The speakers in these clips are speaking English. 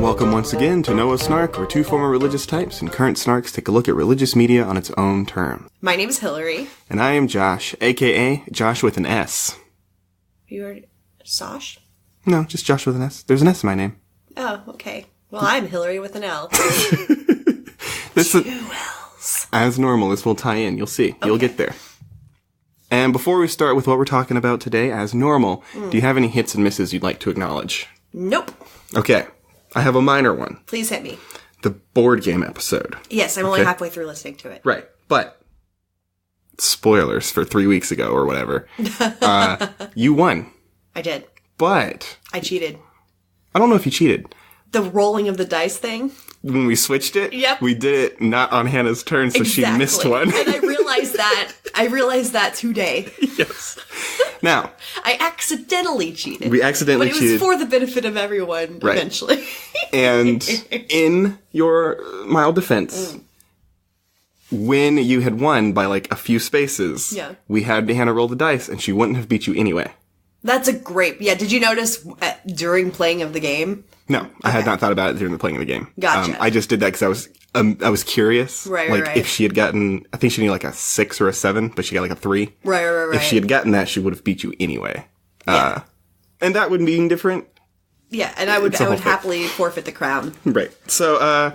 Welcome once again to Noah Snark, where two former religious types and current snarks take a look at religious media on its own terms. My name is Hillary. And I am Josh, aka Josh with an S. You are Sosh? No, just Josh with an S. There's an S in my name. Oh, okay. Well, I'm Hillary with an L. This Two L's. As normal, this will tie in. You'll see. You'll get there. And before we start with what we're talking about today, as normal, do you have any hits and misses you'd like to acknowledge? Nope. Okay. I have a minor one. Please hit me. The board game episode. Yes, I'm only halfway through listening to it. Right. But, spoilers for 3 weeks ago or whatever. You won. I did. But I cheated. I don't know if you cheated. The rolling of the dice thing? When we switched it, Yep. we did it not on Hannah's turn, so she missed one. And I realized that today. Yes. Now, I accidentally cheated. we accidentally But it was cheated. for the benefit of everyone, Right. eventually. And in your mild defense, when you had won by like a few spaces, Yeah. we had Hannah roll the dice, and she wouldn't have beat you anyway. That's a great... Yeah, did you notice during playing of the game? No, I had not thought about it during the playing of the game. Gotcha. I just did that because I was curious. Right, like right. if she had gotten, I think she needed like a 6 or a 7, but she got like a 3. Right. If she had gotten that, she would have beat you anyway. Yeah. And that would be different. Yeah, and I would It's a whole thing. happily forfeit the crown. Right. So,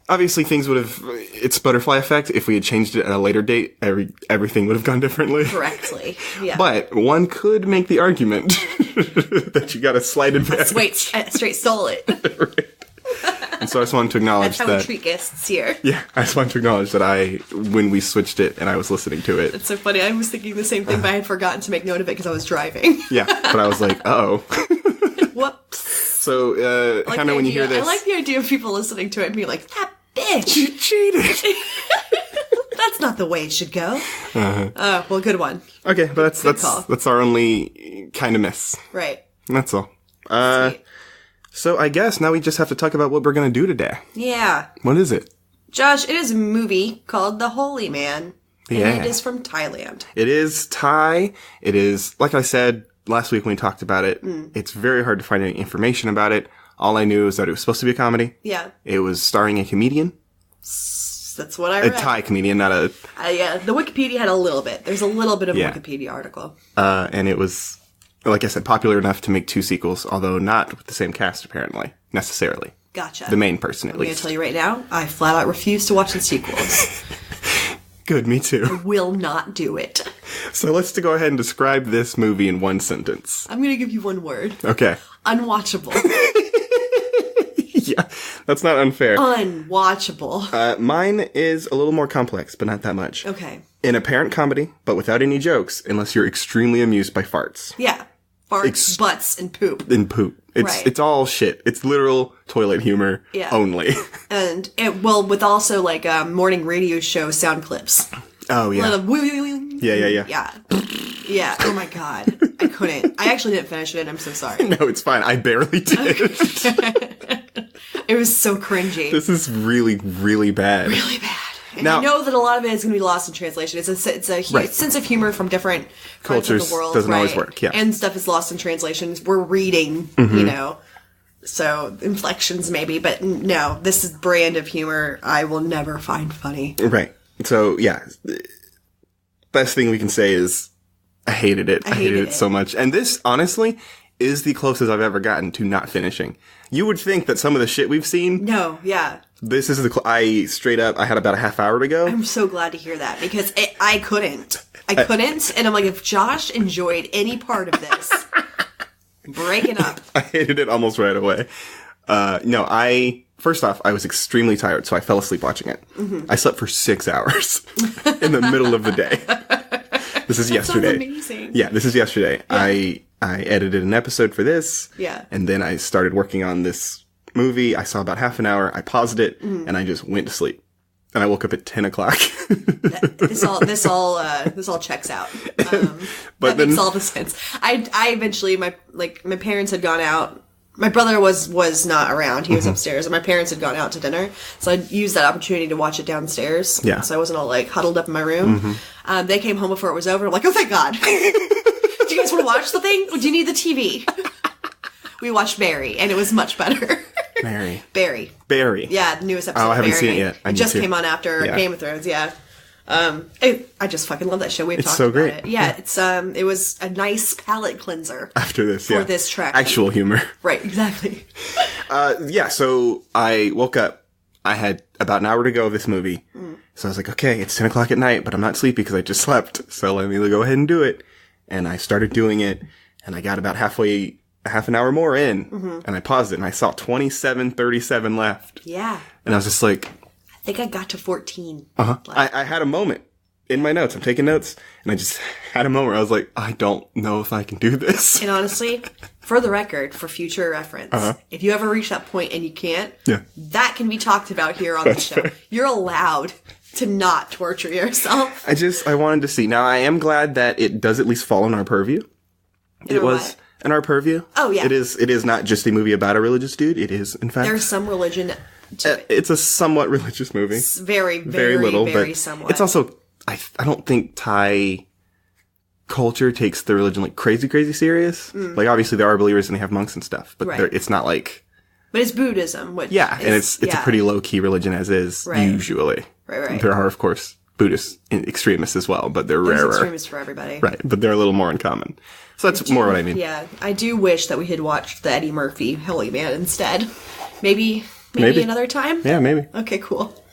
obviously things would have, it's butterfly effect. If we had changed it at a later date, everything would have gone differently. Correctly. Yeah. But one could make the argument that you got a slight advantage. Wait, straight stole it. Right. And so I just wanted to acknowledge That's how that. we treat guests here. Yeah, I just wanted to acknowledge that when we switched it and I was listening to it. It's so funny. I was thinking the same thing, but I had forgotten to make note of it because I was driving. Yeah, but I was like, uh-oh. Whoops. So, I like kind the of when you idea- hear this. I like the idea of people listening to it and being like, that bitch! You cheated! That's not the way it should go. Oh, well, good one. Okay, but call. that's our only kind of miss. Right. That's all. Sweet. So I guess now we just have to talk about what we're going to do today. Yeah. What is it? Josh, it is a movie called The Holy Man. And Yeah. it is from Thailand. It is Thai. It is, like I said last week when we talked about it, it's very hard to find any information about it. All I knew is that it was supposed to be a comedy. Yeah. It was starring a comedian. That's what I A read. Thai comedian, not a... Yeah, the Wikipedia had a little bit. There's a little bit of Yeah. a Wikipedia article. and it was, like I said, popular enough to make 2 sequels, although not with the same cast, apparently. Necessarily. Gotcha. The main person, at I'm going to least. tell you right now, I flat out refuse to watch the sequels. Good, me too. Will not do it. So let's go ahead and describe this movie in one sentence. I'm going to give you one word. Okay. Unwatchable. Yeah, that's not unfair. Unwatchable. Mine is a little more complex, but not that much. Okay. An apparent comedy, but without any jokes, unless you're extremely amused by farts. Yeah. Farts, butts, and poop. And poop. Right. It's all shit. It's literal toilet humor Yeah. only. And with also like morning radio show sound clips. Oh, yeah. Yeah. Yeah. Yeah. Oh my God. I couldn't. I actually didn't finish it. I'm so sorry. No, it's fine. I barely did. It was so cringy. This is really, really bad. Really bad. And Now- I know that a lot of it is going to be lost in translation. It's a huge Right. sense of humor from different parts Cultures of the world. doesn't always right? work, yeah. And stuff is lost in translations. We're reading, so inflections maybe, but no, this is brand of humor I will never find funny. Right. So, yeah. Best thing we can say is I hated it. I hated it so much. And this, honestly, is the closest I've ever gotten to not finishing. You would think that some of the shit we've seen, No, yeah. this is I had about a half hour to go. I'm so glad to hear that because I couldn't. I couldn't. And I'm like, if Josh enjoyed any part of this, break it up. I hated it almost right away. First off, I was extremely tired, so I fell asleep watching it. Mm-hmm. I slept for 6 hours in the middle of the day. This is yesterday. Sounds amazing. Yeah, this is yesterday. Yeah. I edited an episode for this. Yeah. And then I started working on this movie. I saw about half an hour. I paused it, and I just went to sleep. And I woke up at 10 o'clock. This all checks out. But that makes all the sense. I eventually, my parents had gone out. My brother was not around. He was upstairs, and my parents had gone out to dinner. So I used that opportunity to watch it downstairs. Yeah. So I wasn't all like huddled up in my room. They came home before it was over. I'm like, oh, thank God. Do you guys want to watch the thing? Or do you need the TV? We watched Barry, and it was much better. Barry. Yeah, the newest episode. Oh, I haven't Barry. seen it yet. It just came on after Game of Thrones. Yeah. I just fucking love that show. We've talked about it. Yeah, it's it was a nice palate cleanser after this for this track. Actual humor. Right, exactly. So I woke up. I had about an hour to go of this movie. So I was like, okay, it's 10 o'clock at night, but I'm not sleepy because I just slept. So let me go ahead and do it. And I started doing it, and I got about half an hour more in, and I paused it, and I saw 27:37 left. Yeah. And I was just like, I think I got to 14. I had a moment in my notes. I'm taking notes, and I just had a moment where I was like, I don't know if I can do this. And honestly, for the record, for future reference, if you ever reach that point and you can't, that can be talked about here on the show. Fair. You're allowed to not torture yourself. I wanted to see. Now, I am glad that it does at least fall in our purview. It was in our purview. Oh, yeah. It is not just a movie about a religious dude. It is, in fact. There's some religion to it. It's a somewhat religious movie. It's very little, but somewhat. It's also, I don't think Thai culture takes the religion like crazy serious. Like, obviously there are believers and they have monks and stuff, but it's not like... But it's Buddhism. Which and it's a pretty low-key religion as is, usually. Right. There are, of course, Buddhist extremists as well, but they're rarer. Extremists for everybody. Right, but they're a little more in common. So that's more what I mean. Yeah, I do wish that we had watched the Eddie Murphy Holy Man instead. Maybe another time? Yeah, maybe. Okay, cool.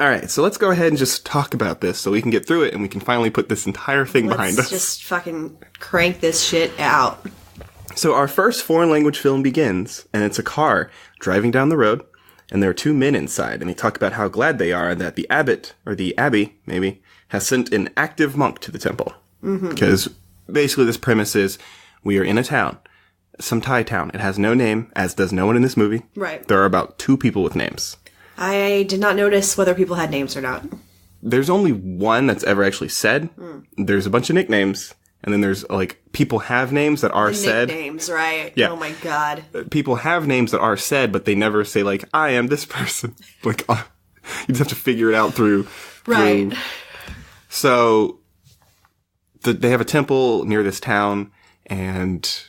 All right, so let's go ahead and just talk about this so we can get through it and we can finally put this entire thing behind us. Let's just fucking crank this shit out. So our first foreign language film begins, and it's a car driving down the road, and there are two men inside, and they talk about how glad they are that the abbot, or the abbey, maybe, has sent an active monk to the temple. Because basically this premise is, we are in a town, some Thai town. It has no name, as does no one in this movie. Right. There are about 2 people with names. I did not notice whether people had names or not. There's only one that's ever actually said. There's a bunch of nicknames. And then there's, like, people have names that are said. Nicknames, right? Yeah. Oh, my God. People have names that are said, but they never say, like, I am this person. Like, you just have to figure it out through. Right. So, they have a temple near this town, and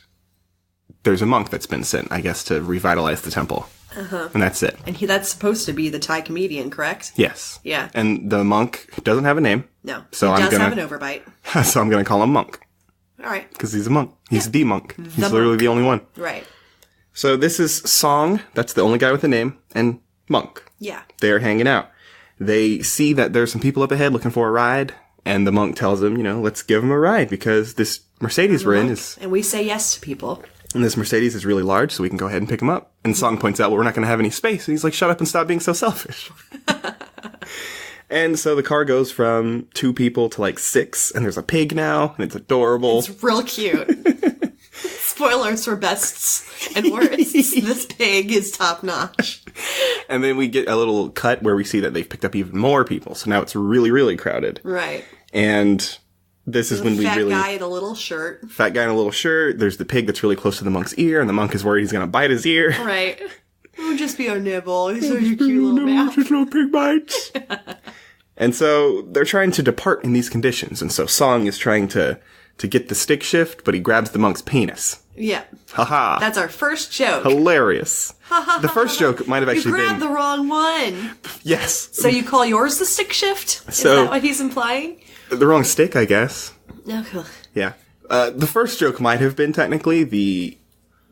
there's a monk that's been sent, I guess, to revitalize the temple. And that's it. And that's supposed to be the Thai comedian, correct? Yes. Yeah. And the monk doesn't have a name. No. So he does have an overbite. So I'm going to call him Monk. All right. Because he's a monk. He's the monk. He's literally the only one. Right. So this is Song. That's the only guy with a name. And Monk. Yeah. They're hanging out. They see that there's some people up ahead looking for a ride. And the monk tells them, let's give them a ride because this Mercedes we're in is... And we say yes to people. And this Mercedes is really large, so we can go ahead and pick him up. And Song points out, well, we're not going to have any space. And he's like, shut up and stop being so selfish. And so the car goes from 2 people to like 6, and there's a pig now, and it's adorable. It's real cute. Spoilers for bests and worsts. This pig is top notch. And then we get a little cut where we see that they've picked up even more people. So now it's really, really crowded. Right. And this is when we really... Fat guy in a little shirt. Fat guy in a little shirt. There's the pig that's really close to the monk's ear, and the monk is worried he's going to bite his ear. Right. It'll just be a nibble. He's such a cute little mouth. Just little pig bites. And so they're trying to depart in these conditions. And so Song is trying to get the stick shift, but he grabs the monk's penis. Yeah. Haha. That's our first joke. Hilarious. The first joke might have actually been... You grabbed the wrong one. Yes. So you call yours the stick shift? Is that what he's implying? The wrong stick, I guess. Okay. Yeah. The first joke might have been technically the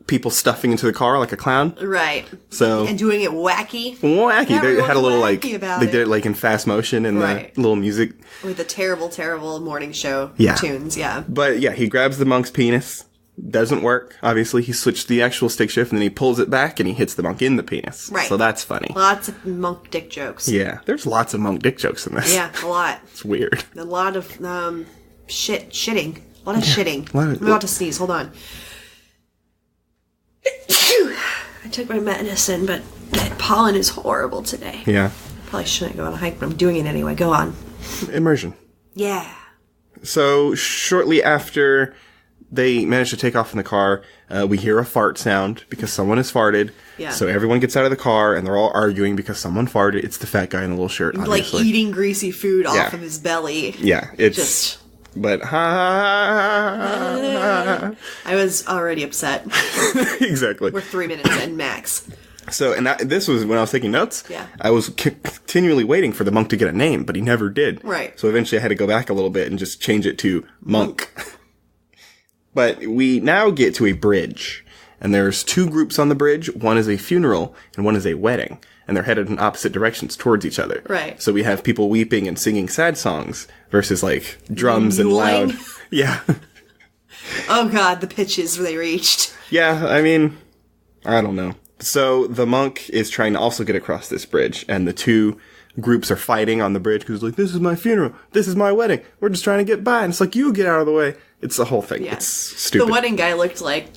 people stuffing into the car like a clown. Right. So and doing it wacky. Wacky. They had a little like they did it like in fast motion and the little music with the terrible morning show tunes. Yeah. But yeah, he grabs the monk's penis. Doesn't work. Obviously, he switched the actual stick shift and then he pulls it back and he hits the monk in the penis. Right. So that's funny. Lots of monk dick jokes. Yeah. There's lots of monk dick jokes in this. Yeah, a lot. It's weird. A lot of shitting. A lot of shitting. I'm about to sneeze. Hold on. I took my medicine, but that pollen is horrible today. Yeah. Probably shouldn't go on a hike, but I'm doing it anyway. Go on. Immersion. Yeah. So shortly after they manage to take off in the car, we hear a fart sound because someone has farted. Yeah. So everyone gets out of the car and they're all arguing because someone farted. It's the fat guy in the little shirt, obviously. Like eating greasy food off of his belly. Yeah, it's just... But I was already upset. Exactly. We're 3 minutes in max. So, and this was when I was taking notes. Yeah. I was continually waiting for the monk to get a name, but he never did. Right. So eventually I had to go back a little bit and just change it to Monk. But we now get to a bridge. And there's 2 groups on the bridge. One is a funeral and one is a wedding. And they're headed in opposite directions towards each other. Right. So we have people weeping and singing sad songs versus like drums and loud. Yeah. Oh God, the pitches they reached. Yeah, I mean, I don't know. So the monk is trying to also get across this bridge, and the 2 groups are fighting on the bridge because like, this is my funeral, this is my wedding, we're just trying to get by, and it's like, you get out of the way. It's the whole thing. Yeah. It's stupid. The wedding guy looked like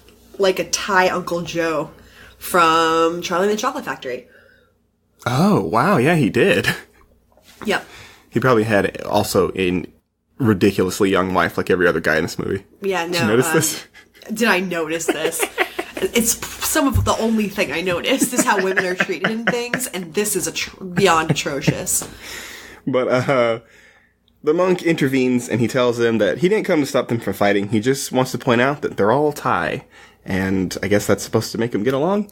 a Thai Uncle Joe from Charlie and the Chocolate Factory. Oh, wow, yeah, he did. Yep. He probably had also a ridiculously young wife like every other guy in this movie. Yeah, no. Did you notice this? Did I notice this? It's some of the only thing I noticed is how women are treated in things, and this is beyond atrocious. But, the monk intervenes, and he tells them that he didn't come to stop them from fighting. He just wants to point out that they're all Thai, and I guess that's supposed to make them get along.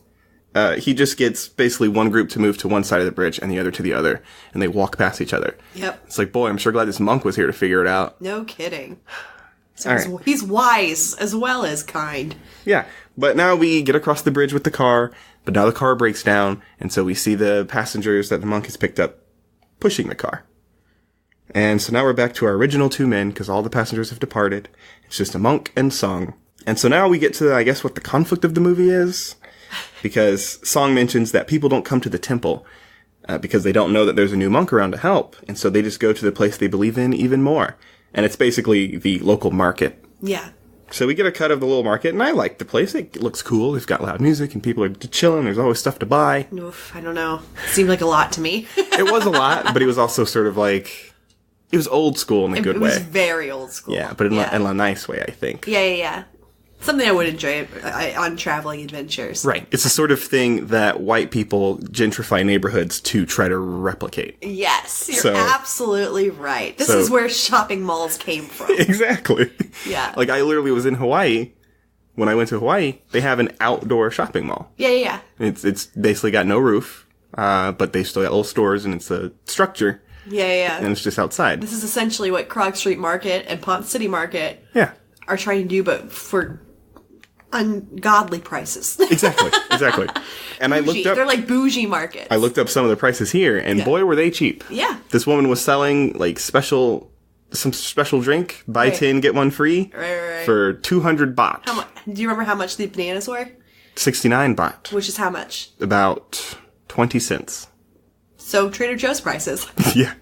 He just gets basically one group to move to one side of the bridge and the other to the other, and they walk past each other. Yep. It's like, boy, I'm sure glad this monk was here to figure it out. No kidding. So all right. He's wise as well as kind. Yeah, but now we get across the bridge with the car, but now the car breaks down, and so we see the passengers that the monk has picked up pushing the car. And so now we're back to our original 2 men, because all the passengers have departed. It's just a monk and Song. And so now we get to, I guess, what the conflict of the movie is. Because Song mentions that people don't come to the temple because they don't know that there's a new monk around to help. And so they just go to the place they believe in even more. And it's basically the local market. Yeah. So we get a cut of the little market, and I like the place. It looks cool. It's got loud music, and people are chilling. There's always stuff to buy. Oof, I don't know. Seemed like a lot to me. It was a lot, but it was also sort of like... It was old school in a good way. It was very old school. Yeah, but in a nice way, I think. Yeah. Something I would enjoy on traveling adventures. Right. It's the sort of thing that white people gentrify neighborhoods to try to replicate. Yes, you're absolutely right. This is where shopping malls came from. Exactly. Yeah. Like, I literally was in Hawaii. When I went to Hawaii, they have an outdoor shopping mall. Yeah. It's basically got no roof, but they still got little stores, and it's a structure. Yeah. And it's just outside. This is essentially what Krog Street Market and Ponce City Market are trying to do, but for ungodly prices. Exactly. And bougie. I looked up... They're like bougie markets. I looked up some of the prices here, and boy, were they cheap. Yeah. This woman was selling, like, some special drink, buy 10, get 1 free, right. for 200 baht. Do you remember how much the bananas were? 69 baht. Which is how much? About 20 cents. So Trader Joe's prices. Yeah.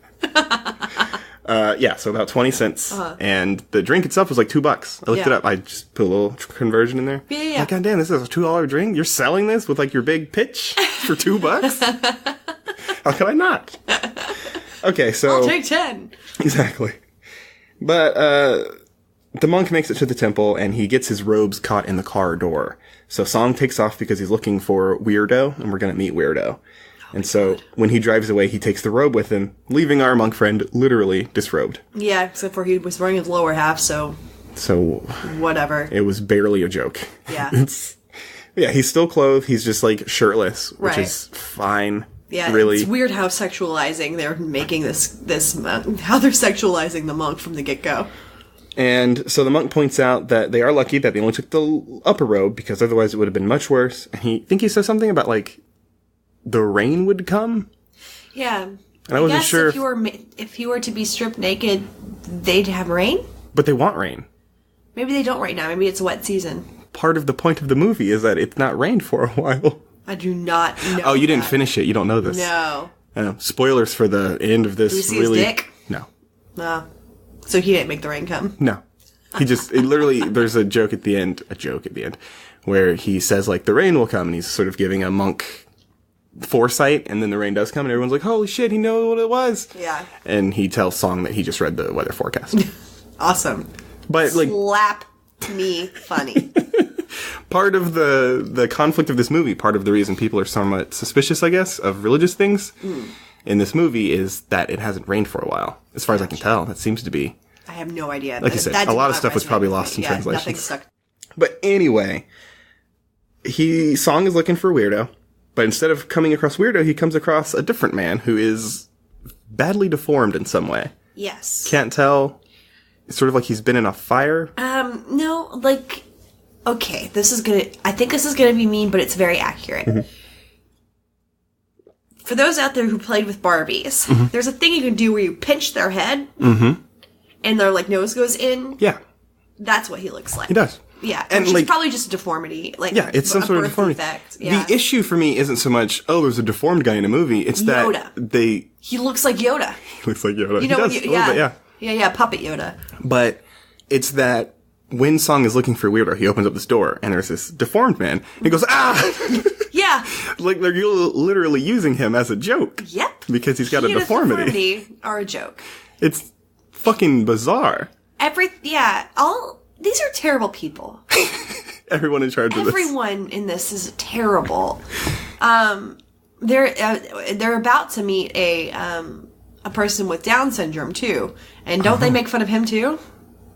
So about 20 cents. Uh-huh. And the drink itself was like $2. I looked it up. I just put a little conversion in there. Yeah. Like, God damn, this is a $2 drink? You're selling this with like your big pitch for $2? How could I not? Okay, so... I'll take 10. Exactly. But, the monk makes it to the temple, and he gets his robes caught in the car door. So Song takes off because he's looking for Weirdo, and we're gonna meet Weirdo. And so, when he drives away, he takes the robe with him, leaving our monk friend literally disrobed. Yeah, except for he was wearing his lower half, so whatever. It was barely a joke. Yeah. He's still clothed, he's just, like, shirtless, which is fine. Yeah, really. It's weird how sexualizing they're making this monk, how they're sexualizing the monk from the get-go. And so the monk points out that they are lucky that they only took the upper robe, because otherwise it would have been much worse. And he says something about, like, the rain would come? Yeah. And I wasn't sure if you were to be stripped naked, they'd have rain? But they want rain. Maybe they don't right now. Maybe it's a wet season. Part of the point of the movie is that it's not rained for a while. I do not know. Oh, you didn't finish it. You don't know this. No. I know. Spoilers for the end of this. Do we see his dick? No. No. So he didn't make the rain come? No. He just, there's a joke at the end, where he says, like, the rain will come, and he's sort of giving a monk foresight, and then the rain does come, and everyone's like, holy shit, he knows what it was. Yeah. And he tells Song that he just read the weather forecast. Awesome. But, like... Slap me funny. Part of the conflict of this movie, part of the reason people are somewhat suspicious, I guess, of religious things in this movie is that it hasn't rained for a while. As far as I can tell, that seems to be... I have no idea. Like you said, a lot of stuff was probably lost in translation. Nothing stuck. But anyway, Song is looking for Weirdo, but instead of coming across Weirdo, he comes across a different man who is badly deformed in some way. Yes. Can't tell. It's sort of like he's been in a fire. No, like, okay, I think this is gonna be mean, but it's very accurate. Mm-hmm. For those out there who played with Barbies, there's a thing you can do where you pinch their head, and their, like, nose goes in. Yeah. That's what he looks like. He does. Yeah, and which is probably just a deformity. Like, yeah, it's some sort of deformity. Defect. Yeah. The issue for me isn't so much, there's a deformed guy in a movie. It's Yoda. that he looks like Yoda. He looks like Yoda. You know, he does, yeah, puppet Yoda. But it's that when Song is looking for Weirdo, he opens up this door, and there's this deformed man, and he goes, ah! Yeah. Like, they're literally using him as a joke. Yep. Because he's got a deformity. Or a joke. It's fucking bizarre. These are terrible people. Everyone in charge of this. Everyone in this is terrible. They're about to meet a person with Down syndrome too, and don't they make fun of him too?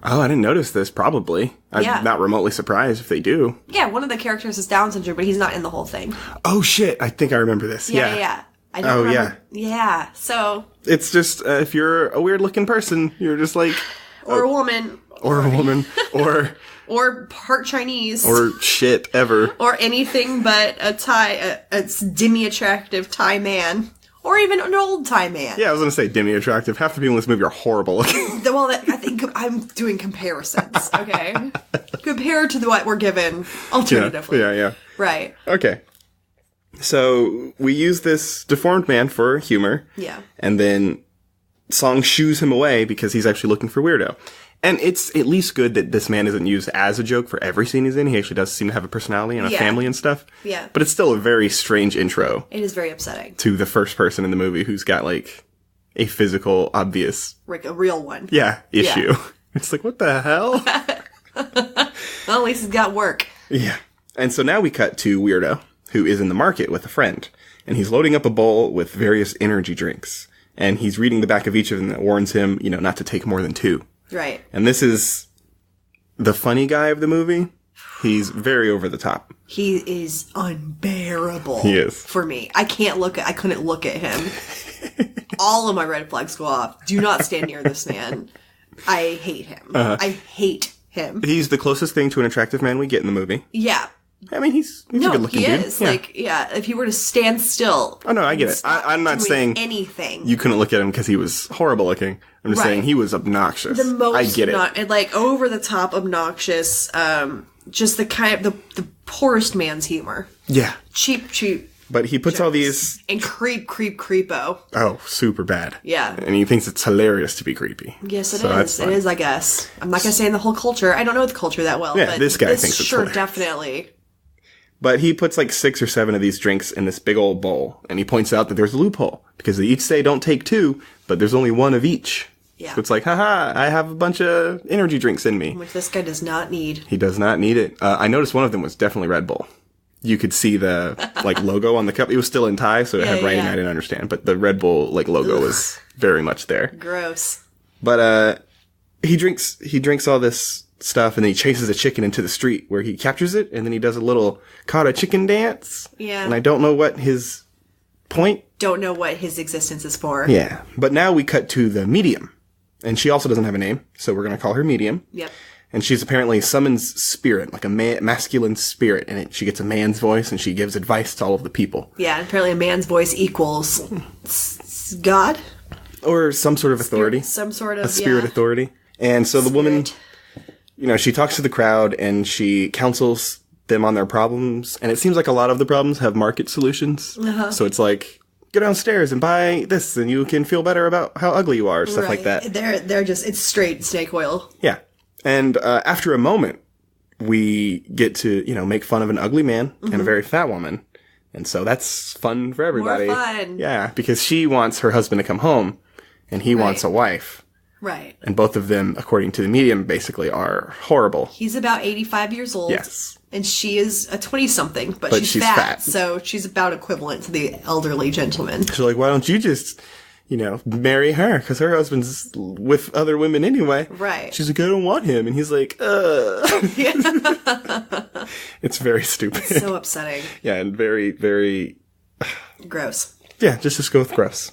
Oh, I didn't notice this. Probably. I'm not remotely surprised if they do. Yeah, one of the characters is Down syndrome, but he's not in the whole thing. Oh shit! I think I remember this. Yeah. I don't remember. Yeah. So it's just if you're a weird looking person, you're just like, or a woman. Or a woman, or part Chinese, or shit ever, or anything but a demi-attractive Thai man, or even an old Thai man. Yeah, I was gonna say demi-attractive. Half the people in this movie are horrible looking. Well, I think I'm doing comparisons. Okay, compared to what we're given alternatively. Yeah. Right. Okay. So we use this deformed man for humor. Yeah. And then Song shoos him away because he's actually looking for Weirdo. And it's at least good that this man isn't used as a joke for every scene he's in. He actually does seem to have a personality and a family and stuff. Yeah. But it's still a very strange intro. It is very upsetting. To the first person in the movie who's got, like, a physical, obvious... Like a real one. Yeah, issue. Yeah. It's like, what the hell? Well, at least he's got work. Yeah. And so now we cut to Weirdo, who is in the market with a friend. And he's loading up a bowl with various energy drinks. And he's reading the back of each of them that warns him, not to take more than 2. Right. And this is the funny guy of the movie. He's very over the top. He is unbearable. He is. For me. I couldn't look at him. All of my red flags go off. Do not stand near this man. I hate him. I hate him. He's the closest thing to an attractive man we get in the movie. Yeah. I mean, he's a good-looking dude. He is. Yeah. If he were to stand still. Oh, no, I get it. I'm not saying anything. You couldn't look at him because he was horrible looking. I'm just saying he was obnoxious. The most I get it. Like, over-the-top obnoxious, just the kind of, the poorest man's humor. Yeah. Cheap. But he puts all these... And creepo. Oh, super bad. Yeah. And he thinks it's hilarious to be creepy. Yes, it is. It is, I guess. I'm not going to say in the whole culture. I don't know the culture that well. Yeah, but this guy thinks it's hilarious. Definitely. But he puts like 6 or 7 of these drinks in this big old bowl. And he points out that there's a loophole. Because they each say don't take 2, but there's only 1 of each. Yeah. So it's like, haha, I have a bunch of energy drinks in me. Which this guy does not need. He does not need it. I noticed one of them was definitely Red Bull. You could see the logo on the cup. It was still in Thai, so it had writing I didn't understand. But the Red Bull logo was very much there. Gross. But he drinks all this stuff, and then he chases a chicken into the street where he captures it, and then he does a little caught a chicken dance. Yeah. And I don't know what his point. Don't know what his existence is for. Yeah. But now we cut to the medium. And she also doesn't have a name, so we're going to call her Medium. Yep. And she's apparently summons spirit, like a masculine spirit, and she gets a man's voice, and she gives advice to all of the people. Yeah, apparently a man's voice equals God? Or some sort of authority. Some sort of, a spirit authority. And so the woman, she talks to the crowd, and she counsels them on their problems, and it seems like a lot of the problems have market solutions. Uh-huh. So it's like, go downstairs and buy this, and you can feel better about how ugly you are, stuff like that. They're just, it's straight snake oil. Yeah. And after a moment, we get to, make fun of an ugly man and a very fat woman. And so that's fun for everybody. More fun. Yeah, because she wants her husband to come home, and he wants a wife. Right. And both of them, according to the medium, basically are horrible. He's about 85 years old. Yes. And she is a 20-something, but she's fat. So she's about equivalent to the elderly gentleman. She's like, why don't you just, marry her? Because her husband's with other women anyway. Right. She's like, I don't want him. And he's like, It's very stupid. It's so upsetting. Yeah, and very, very... gross. Yeah, just go with gross.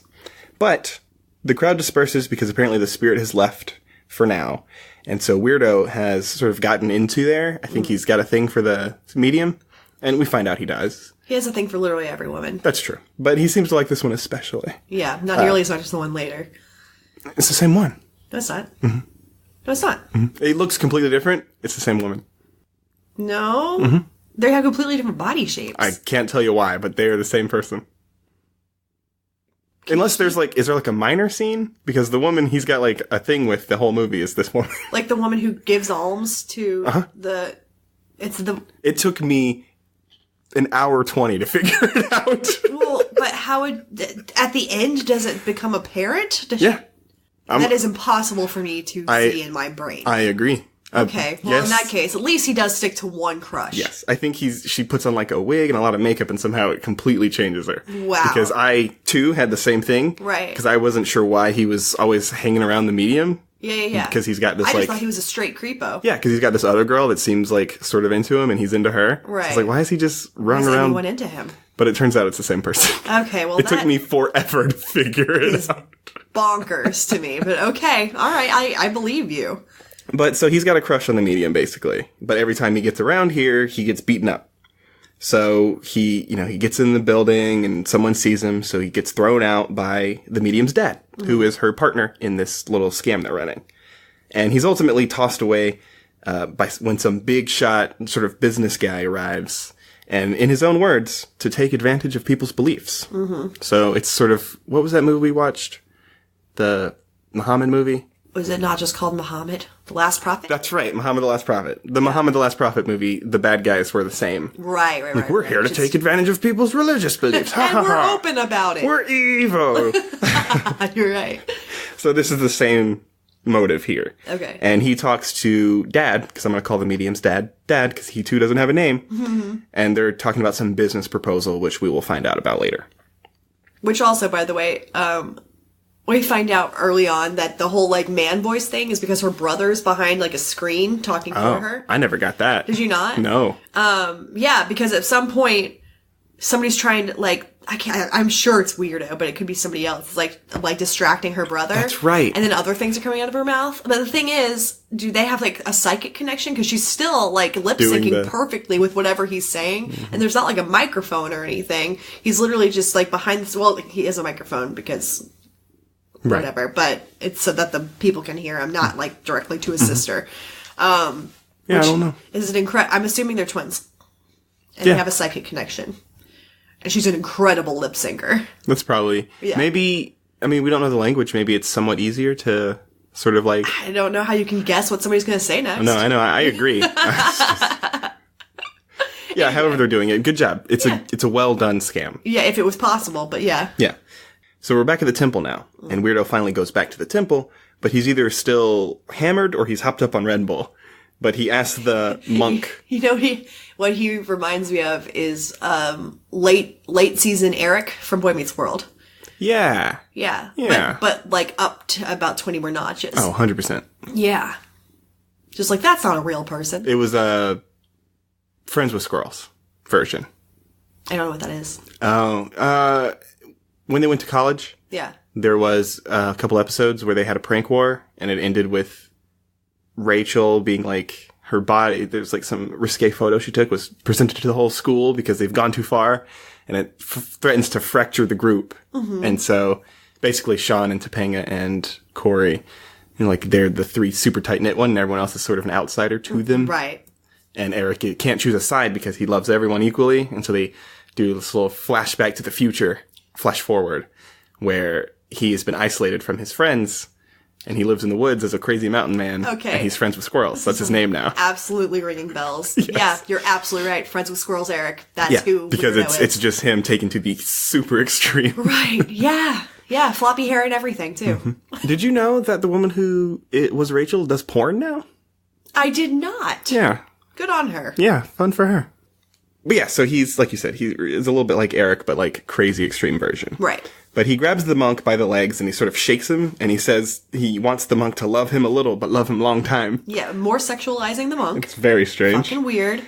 But the crowd disperses because apparently the spirit has left for now. And so Weirdo has sort of gotten into there. I think he's got a thing for the medium. And we find out he does. He has a thing for literally every woman. That's true. But he seems to like this one especially. Yeah, not nearly as much as the one later. It's the same one. No, it's not. Mm-hmm. No, it's not. Mm-hmm. It looks completely different. It's the same woman. No. Mm-hmm. They have completely different body shapes. I can't tell you why, but they are the same person. Unless there's is there a minor scene? Because the woman he's got a thing with the whole movie is this woman. Like the woman who gives alms to It took me an hour 20 to figure it out. Well, but how at the end does it become apparent? Yeah. That is impossible for me to see in my brain. I agree. Okay. Well, yes. In that case, at least he does stick to one crush. Yes. I think she puts on a wig and a lot of makeup and somehow it completely changes her. Wow. Because I, too, had the same thing. Right. Because I wasn't sure why he was always hanging around the medium. Yeah. Because he's got this, I just thought he was a straight creepo. Yeah, because he's got this other girl that seems sort of into him and he's into her. Right. So it's why is he just running around? Anyone into him? But it turns out it's the same person. Okay, well, it took me forever to figure it out. Bonkers to me, but okay. All right, I believe you. But so he's got a crush on the medium, basically. But every time he gets around here, he gets beaten up. So he gets in the building and someone sees him, so he gets thrown out by the medium's dad, who is her partner in this little scam they're running. And he's ultimately tossed away when some big shot sort of business guy arrives. And in his own words, to take advantage of people's beliefs. Mm-hmm. So it's sort of, what was that movie we watched? The Muhammad movie? Was it not just called Muhammad, the Last Prophet? That's right, Muhammad the Last Prophet. The Muhammad the Last Prophet movie, the bad guys were the same. Right. We're here to take advantage of people's religious beliefs. And we're open about it. We're evil. You're right. So this is the same motive here. Okay. And he talks to Dad, because I'm going to call the medium's dad, because he too doesn't have a name. Mm-hmm. And they're talking about some business proposal, which we will find out about later. Which also, by the way, we find out early on that the whole man voice thing is because her brother's behind a screen talking for her. I never got that. Did you not? No. Yeah, because at some point somebody's trying to I'm sure it's Weirdo, but it could be somebody else. It's like distracting her brother. That's right. And then other things are coming out of her mouth. But the thing is, do they have a psychic connection? Because she's still lip syncing perfectly with whatever he's saying. Mm-hmm. And there's not a microphone or anything. He's literally just behind this. Well, he is a microphone because whatever. But it's so that the people can hear him, not directly to his sister. I don't know. Is it incredible? I'm assuming they're twins. And they have a psychic connection. And she's an incredible lip syncer. That's probably... Yeah. Maybe... we don't know the language. Maybe it's somewhat easier to sort of I don't know how you can guess what somebody's going to say next. No, I know. I agree. However they're doing it. Good job. It's a well-done scam. Yeah, if it was possible, but yeah. Yeah. So we're back at the temple now. And Weirdo finally goes back to the temple, but he's either still hammered or he's hopped up on Red Bull. But he asks the monk... what he reminds me of is late season Eric from Boy Meets World. Yeah. Yeah. But up to about 20 more notches. Oh, 100%. Yeah. Just that's not a real person. It was a Friends with Squirrels version. I don't know what that is. Oh, when they went to college... Yeah. There was a couple episodes where they had a prank war, and it ended with Rachel being her body, there's some risque photo she took was presented to the whole school because they've gone too far, and it threatens to fracture the group. Mm-hmm. And so basically Sean and Topanga and Corey, they're the three super tight-knit one, and everyone else is sort of an outsider to them. Right. And Eric can't choose a side because he loves everyone equally, and so they do this little flashback to the future, flash forward, where he has been isolated from his friends And he lives in the woods as a crazy mountain man. Okay. And he's friends with squirrels. That's his name now. Absolutely ringing bells. Yes. Yeah, you're absolutely right. Friends with squirrels, Eric. That's who because it's just him taken to the super extreme. Right. Yeah. Yeah. Floppy hair and everything, too. Mm-hmm. Did you know that the woman who it was Rachel does porn now? I did not. Yeah. Good on her. Yeah. Fun for her. But yeah, so he's, like you said, he is a little bit like Eric, but like crazy extreme version. Right. But he grabs the monk by the legs and he sort of shakes him and he says he wants the monk to love him a little, but love him long time. Yeah, more sexualizing the monk. It's very strange. Fucking weird.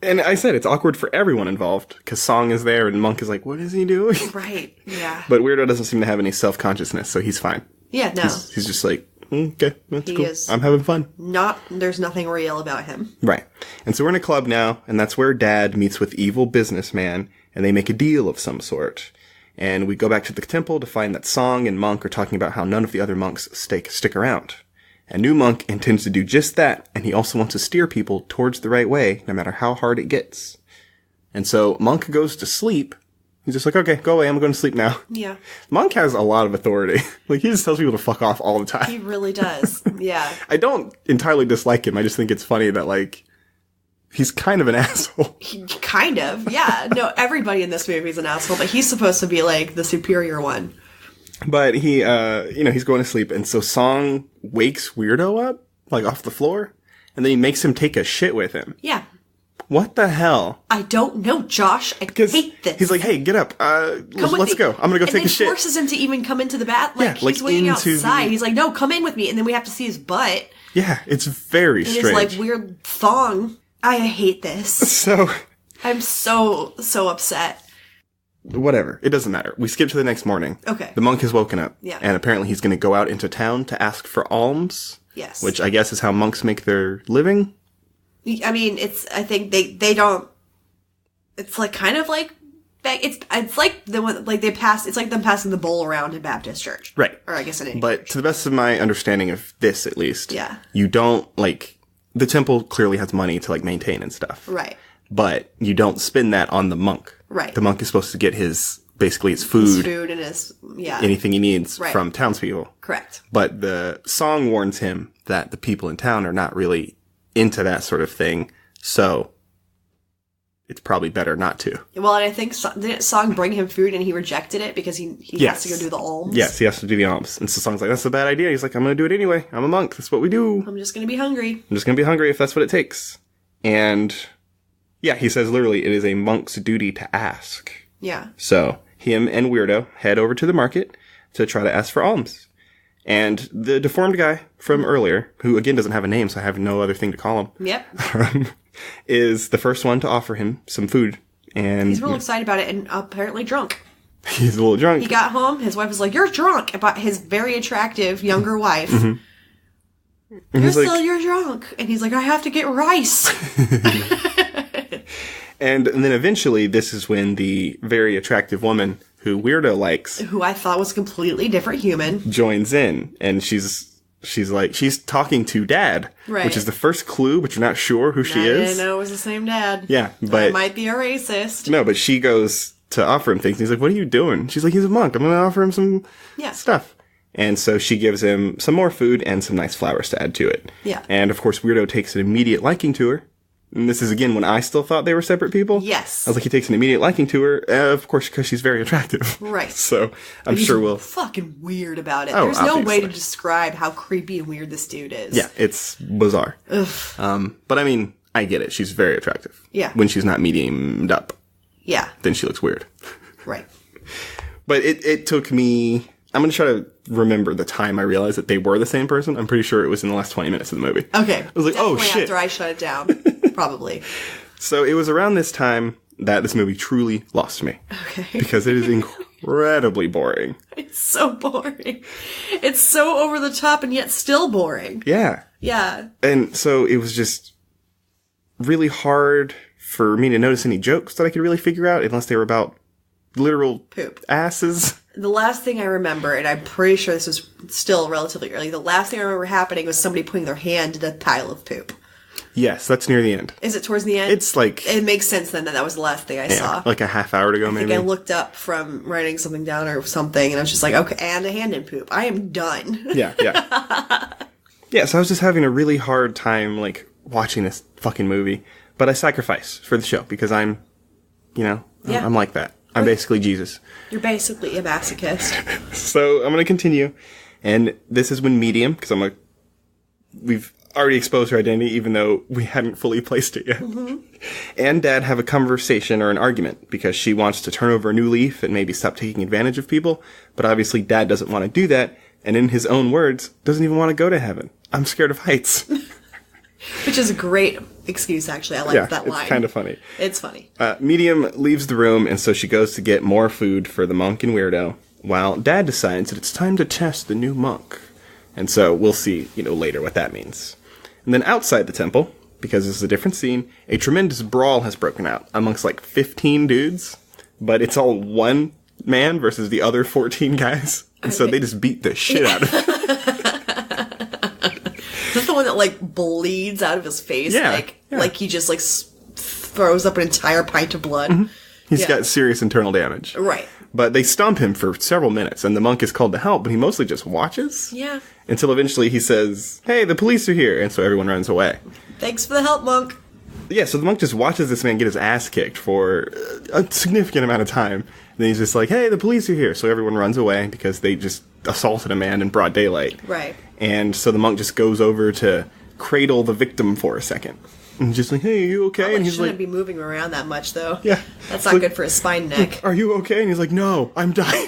And I said it's awkward for everyone involved because Song is there and Monk is like, what is he doing? Right, yeah. But Weirdo doesn't seem to have any self-consciousness, so he's fine. Yeah, no. He's just like, okay, that's cool. Is I'm having fun. There's nothing real about him. Right. And so we're in a club now, and that's where Dad meets with evil businessman, and they make a deal of some sort. And we go back to the temple to find that Song and Monk are talking about how none of the other monks stick around. And new Monk intends to do just that, and he also wants to steer people towards the right way, no matter how hard it gets. And so Monk goes to sleep. He's just like, okay, go away, I'm going to sleep now. Yeah. Monk has a lot of authority. Like, he just tells people to fuck off all the time. He really does. Yeah. I don't entirely dislike him. I just think it's funny that, like, he's kind of an asshole. Kind of, yeah. No, everybody in this movie is an asshole, but he's supposed to be, like, the superior one. But he, he's going to sleep, and so Song wakes Weirdo up, like, off the floor, and then he makes him take a shit with him. Yeah. What the hell? I don't know, Josh. I hate this. He's like, hey, get up. Let's go. I'm gonna go take a shit. And forces him to even come into the bath. Like, yeah, he's waiting outside. He's like, no, come in with me. And then we have to see his butt. Yeah, it's very strange. His, like, weird thong. I hate this. So... I'm so upset. Whatever. It doesn't matter. We skip to the next morning. Okay. The monk has woken up. Yeah. And apparently he's going to go out into town to ask for alms. Yes. Which I guess is how monks make their living. I mean, I think they don't, it's like kind of like, it's like the one, like it's like them passing the bowl around in Baptist church. Right. Or I guess in any But church. to the best of my understanding of this, at least. Yeah. You don't, like, the temple clearly has money to, like, maintain and stuff. Right. But you don't spend that on the monk. Right. The monk is supposed to get basically his food. His food and his, yeah. Anything he needs from townspeople. Correct. But the song warns him that the people in town are not really into that sort of thing. So it's probably better not to. Well, and I think didn't Song bring him food and he rejected it because he has to go do the alms? Yes, he has to do the alms. And so Song's like, that's a bad idea. He's like, I'm going to do it anyway. I'm a monk. That's what we do. I'm just going to be hungry. I'm just going to be hungry if that's what it takes. And yeah, he says literally it is a monk's duty to ask. Yeah. So him and Weirdo head over to the market to try to ask for alms. And the deformed guy from earlier, who again doesn't have a name, so I have no other thing to call him. Yep. Is the first one to offer him some food. And he's real excited about it and apparently drunk. He's a little drunk. He got home, his wife was like, you're drunk, about his very attractive younger wife. Mm-hmm. You're drunk. And he's like, I have to get rice. And then eventually, this is when the very attractive woman who Weirdo likes, who I thought was a completely different human, joins in, and she's talking to Dad, right? Which is the first clue, but you're not sure who she is. I didn't know it was the same Dad. Yeah, but I might be a racist. No, but she goes to offer him things. And he's like, "What are you doing?" She's like, "He's a monk. I'm going to offer him some stuff." And so she gives him some more food and some nice flowers to add to it. Yeah. And of course, Weirdo takes an immediate liking to her. And this is, again, when I still thought they were separate people. Yes. I was like, he takes an immediate liking to her, of course, because she's very attractive. Right. So, I'm sure we'll... fucking weird about it. Oh, There's obviously. no way to describe how creepy and weird this dude is. Yeah, it's bizarre. Ugh. But I mean, I get it. She's very attractive. Yeah. When she's not mediumed up. Yeah. Then she looks weird. Right. But it took me... I'm going to try to remember the time I realized that they were the same person. I'm pretty sure it was in the last 20 minutes of the movie. Okay. I was like, oh, shit. After I shut it down. Probably. So it was around this time that this movie truly lost me. Okay. Because it is incredibly boring. It's so boring. It's so over the top and yet still boring. Yeah. Yeah. And so it was just really hard for me to notice any jokes that I could really figure out unless they were about literal poop asses. The last thing I remember, and I'm pretty sure this was still relatively early, the last thing I remember happening was somebody putting their hand in a pile of poop. Yes, that's near the end. Is it towards the end? It's like... It makes sense then that was the last thing I saw. Like a half hour to go, maybe. I think I looked up from writing something down or something, and I was just like, okay, and a hand in poop. I am done. Yeah. Yeah, so I was just having a really hard time, like, watching this fucking movie. But I sacrifice for the show, because I'm, I'm like that. I'm basically Jesus. You're basically a masochist. So I'm going to continue. And this is when Medium, because we've already exposed her identity, even though we hadn't fully placed it yet. Mm-hmm. And Dad have a conversation or an argument, because she wants to turn over a new leaf and maybe stop taking advantage of people. But obviously Dad doesn't want to do that. And in his own words, doesn't even want to go to heaven. I'm scared of heights. Which is a great excuse, actually. I like that line. It's kind of funny. It's funny. Medium leaves the room, and so she goes to get more food for the monk and weirdo, while Dad decides that it's time to test the new monk. And so we'll see, later what that means. And then outside the temple, because this is a different scene, a tremendous brawl has broken out amongst like 15 dudes, but it's all one man versus the other 14 guys. And so they just beat the shit out of him. Is this the one that, like, bleeds out of his face? Yeah. Like he just, like, throws up an entire pint of blood? Mm-hmm. He's got serious internal damage. Right. But they stomp him for several minutes, and the monk is called to help, but he mostly just watches. Yeah. Until eventually he says, hey, the police are here, and so everyone runs away. Thanks for the help, monk. Yeah, so the monk just watches this man get his ass kicked for a significant amount of time. And then he's just like, hey, the police are here. So everyone runs away because they just assaulted a man in broad daylight. Right. And so the monk just goes over to cradle the victim for a second. And just like, hey, are you okay? And he's shouldn't like, be moving around that much, though. Yeah. That's not good for his spine and neck. Are you okay? And he's like, no, I'm dying.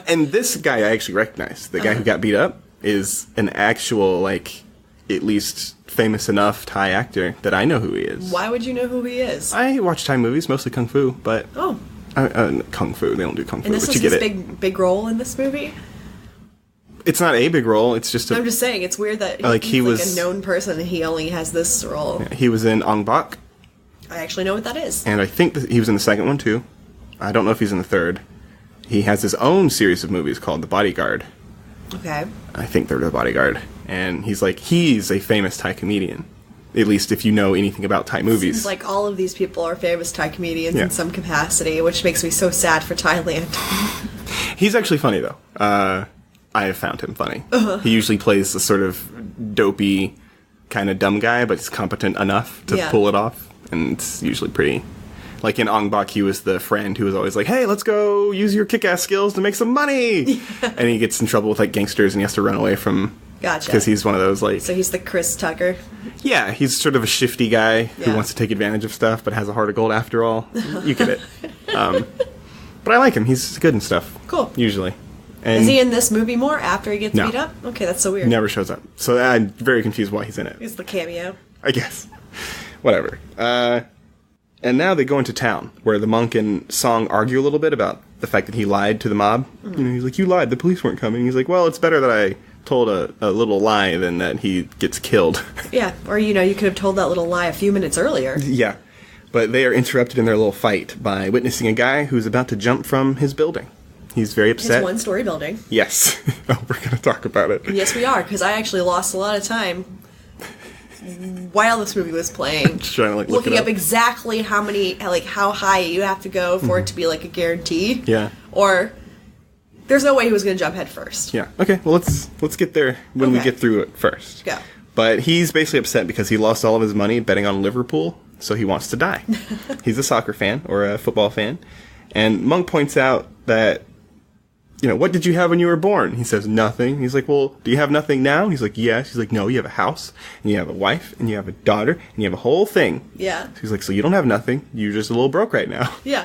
And this guy I actually recognize. The guy who got beat up is an actual, like, at least famous enough Thai actor that I know who he is. Why would you know who he is? I watch Thai movies, mostly Kung Fu, but... Oh. Kung Fu, they don't do Kung Fu, and this but is you get his it. big role in this movie? It's not a big role, it's just I'm just saying, it's weird that he was like a known person and he only has this role. Yeah, he was in Ong Bak. I actually know what that is. And I think he was in the second one, too. I don't know if he's in the third. He has his own series of movies called The Bodyguard. Okay. I think they're The Bodyguard. And he's a famous Thai comedian. At least if you know anything about Thai movies. Seems like all of these people are famous Thai comedians in some capacity, which makes me so sad for Thailand. He's actually funny, though. I have found him funny. Uh-huh. He usually plays a sort of dopey, kind of dumb guy, but he's competent enough to pull it off. And it's usually pretty... Like in Ong Bak, he was the friend who was always like, hey, let's go use your kick-ass skills to make some money! And he gets in trouble with, like, gangsters and he has to run away from... Gotcha. Because he's one of those, like... So he's the Chris Tucker? Yeah, he's sort of a shifty guy who wants to take advantage of stuff, but has a heart of gold after all. You get it. But I like him. He's good and stuff. Cool. Usually. And is he in this movie more after he gets beat up? Okay, that's so weird. Never shows up. So I'm very confused why he's in it. He's the cameo. I guess. Whatever. And now they go into town, where the monk and Song argue a little bit about the fact that he lied to the mob. Mm-hmm. He's like, you lied, the police weren't coming. He's like, well, it's better that I told a little lie than that he gets killed. Yeah, or, you could have told that little lie a few minutes earlier. Yeah. But they are interrupted in their little fight by witnessing a guy who's about to jump from his building. He's very upset. His one-story building. Yes. Oh, we're going to talk about it. Yes, we are, because I actually lost a lot of time while this movie was playing. Trying to, looking up exactly how high you have to go for it to be, like, a guarantee. Yeah. Or... There's no way he was going to jump head first. Yeah. Okay, well, let's get there when we get through it first. Go. But he's basically upset because he lost all of his money betting on Liverpool, so he wants to die. He's a soccer fan, or a football fan. And Monk points out that, what did you have when you were born? He says, nothing. He's like, well, do you have nothing now? He's like, yes. He's like, no, you have a house, and you have a wife, and you have a daughter, and you have a whole thing. Yeah. So he's like, so you don't have nothing. You're just a little broke right now. Yeah.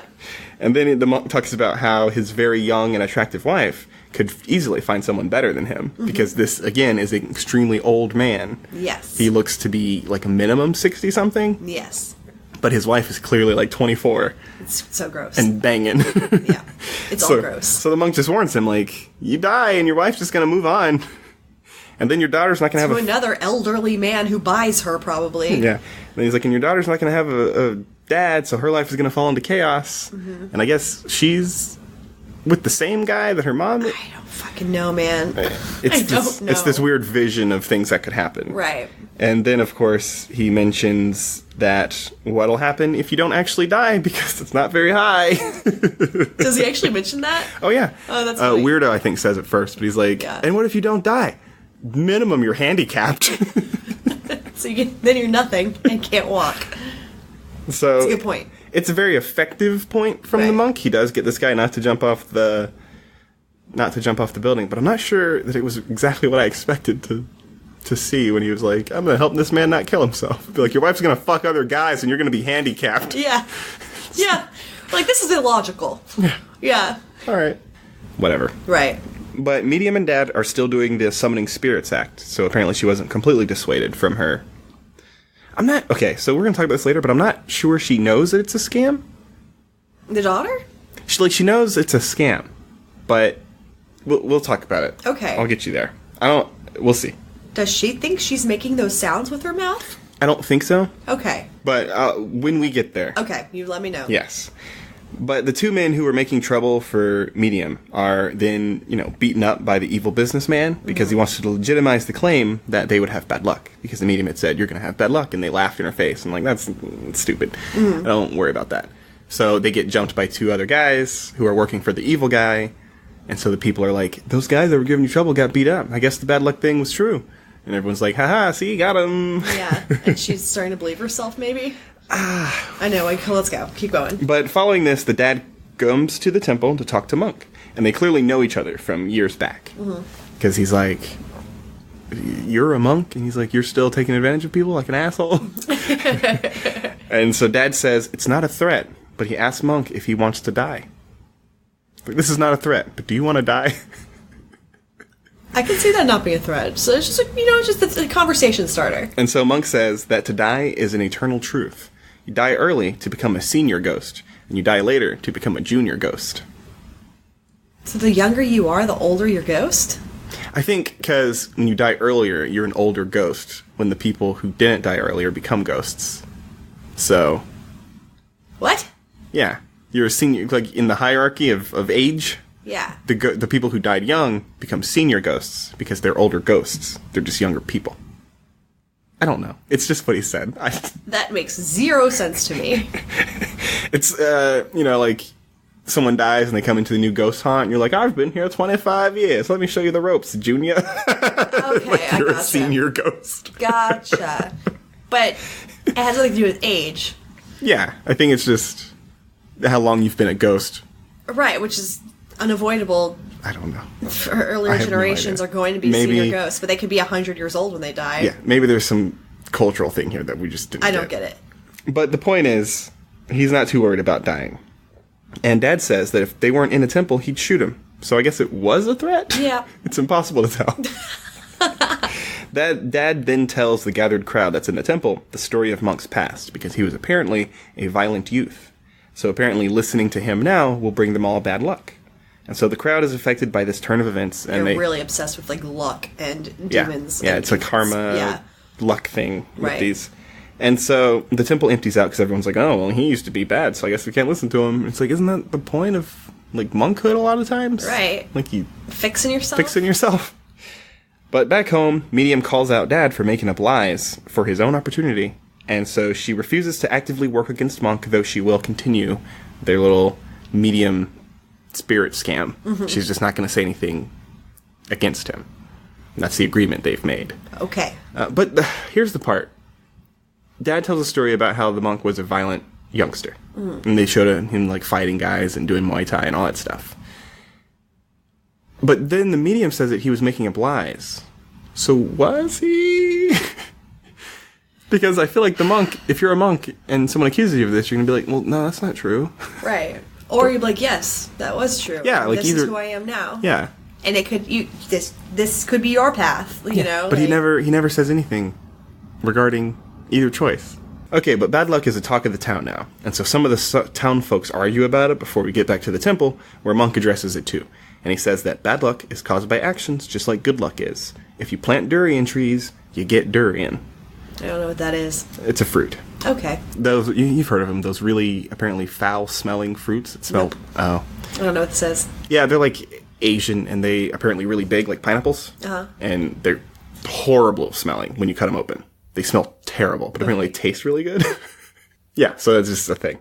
And then the monk talks about how his very young and attractive wife could easily find someone better than him. Mm-hmm. Because this, again, is an extremely old man. Yes. He looks to be like a minimum 60-something. Yes. But his wife is clearly like 24. It's so gross. And banging. Yeah. It's all gross. So the monk just warns him, like, you die and your wife's just going to move on. And then your daughter's not going to have another elderly man who buys her, probably. Yeah. And he's like, and your daughter's not going to have a dad, so her life is going to fall into chaos. Mm-hmm. And I guess she's with the same guy that her mom... I don't fucking know, man. It's this weird vision of things that could happen. Right. And then, of course, he mentions that what'll happen if you don't actually die, because it's not very high. Does he actually mention that? Oh, yeah. Oh, that's funny. Weirdo, I think, says it first, but he's like, and what if you don't die? Minimum, you're handicapped. So then you're nothing and can't walk. So that's a good point. It's a very effective point from the monk. He does get this guy not to jump off the building, but I'm not sure that it was exactly what I expected to see when he was like, I'm going to help this man not kill himself. Be like, your wife's going to fuck other guys and you're going to be handicapped. Yeah. Yeah. Like, this is illogical. Yeah. All right. Whatever. Right. But Medium and Dad are still doing the summoning spirits act, so apparently she wasn't completely dissuaded from her. Okay, so we're going to talk about this later, but I'm not sure she knows that it's a scam. The daughter? She knows it's a scam, but we'll talk about it. Okay. I'll get you there. We'll see. Does she think she's making those sounds with her mouth? I don't think so. Okay. But when we get there. Okay, you let me know. Yes. But the two men who were making trouble for Medium are then, beaten up by the evil businessman because he wants to legitimize the claim that they would have bad luck. Because the Medium had said, you're going to have bad luck, and they laughed in her face. And that's stupid. I don't worry about that. So they get jumped by two other guys who are working for the evil guy. And so the people are like, those guys that were giving you trouble got beat up. I guess the bad luck thing was true. And everyone's like, haha, see, got him. Yeah, and she's starting to believe herself, maybe? I know, let's go. Keep going. But following this, the dad comes to the temple to talk to Monk. And they clearly know each other from years back. Because he's like, you're a monk? And he's like, you're still taking advantage of people like an asshole? And so Dad says, it's not a threat. But he asks Monk if he wants to die. Like, this is not a threat, but do you want to die? I can see that not being a threat. So it's just, just a conversation starter. And so Monk says that to die is an eternal truth. You die early to become a senior ghost, and you die later to become a junior ghost. So the younger you are, the older your ghost? I think because when you die earlier, you're an older ghost, when the people who didn't die earlier become ghosts. So... What? Yeah. You're a senior, like in the hierarchy of age. Yeah. The people who died young become senior ghosts because they're older ghosts. They're just younger people. I don't know. It's just what he said. That makes zero sense to me. It's, like someone dies and they come into the new ghost haunt and you're like, I've been here 25 years. Let me show you the ropes, Junior. Okay, like you're I gotcha. A senior ghost. Gotcha. But it has nothing to do with age. Yeah. I think it's just how long you've been a ghost. Right, which is unavoidable. I don't know. For earlier generations no are going to be senior ghosts, but they could be 100 years old when they die. Yeah, maybe there's some cultural thing here that we just didn't I don't get it. But the point is, he's not too worried about dying. And Dad says that if they weren't in a temple, he'd shoot him. So I guess it was a threat? Yeah. It's impossible to tell. Dad then tells the gathered crowd that's in the temple the story of Monk's past, because he was apparently a violent youth. So apparently listening to him now will bring them all bad luck. And so the crowd is affected by this turn of events. And they're really obsessed with, luck and demons. Yeah, and it's a karma luck thing with these. And so the temple empties out because everyone's like, oh, well, he used to be bad, so I guess we can't listen to him. It's like, isn't that the point of, monkhood a lot of times? Right. You... Fixing yourself. But back home, Medium calls out Dad for making up lies for his own opportunity. And so she refuses to actively work against Monk, though she will continue their little medium spirit scam. Mm-hmm. She's just not going to say anything against him. And that's the agreement they've made. Okay. But here's the part. Dad tells a story about how the monk was a violent youngster. Mm. And they showed him, fighting guys and doing Muay Thai and all that stuff. But then the medium says that he was making up lies. So was he? Because I feel like the monk, if you're a monk and someone accuses you of this, you're going to be like, well, no, that's not true. Right. Or you'd be like, yes, that was true. Yeah, this is who I am now. Yeah. And it could, this could be your path, you know? But he never says anything regarding either choice. Okay, but bad luck is the talk of the town now. And so some of the town folks argue about it before we get back to the temple, where Monk addresses it too. And he says that bad luck is caused by actions, just like good luck is. If you plant durian trees, you get durian. I don't know what that is. It's a fruit. Okay. Those you've heard of them. Those really apparently foul-smelling fruits that smell. Nope. Oh. I don't know what it says. Yeah, they're like Asian, and they apparently really big, like pineapples. Uh-huh. And they're horrible smelling when you cut them open. They smell terrible, but apparently they taste really good. Yeah, so that's just a thing.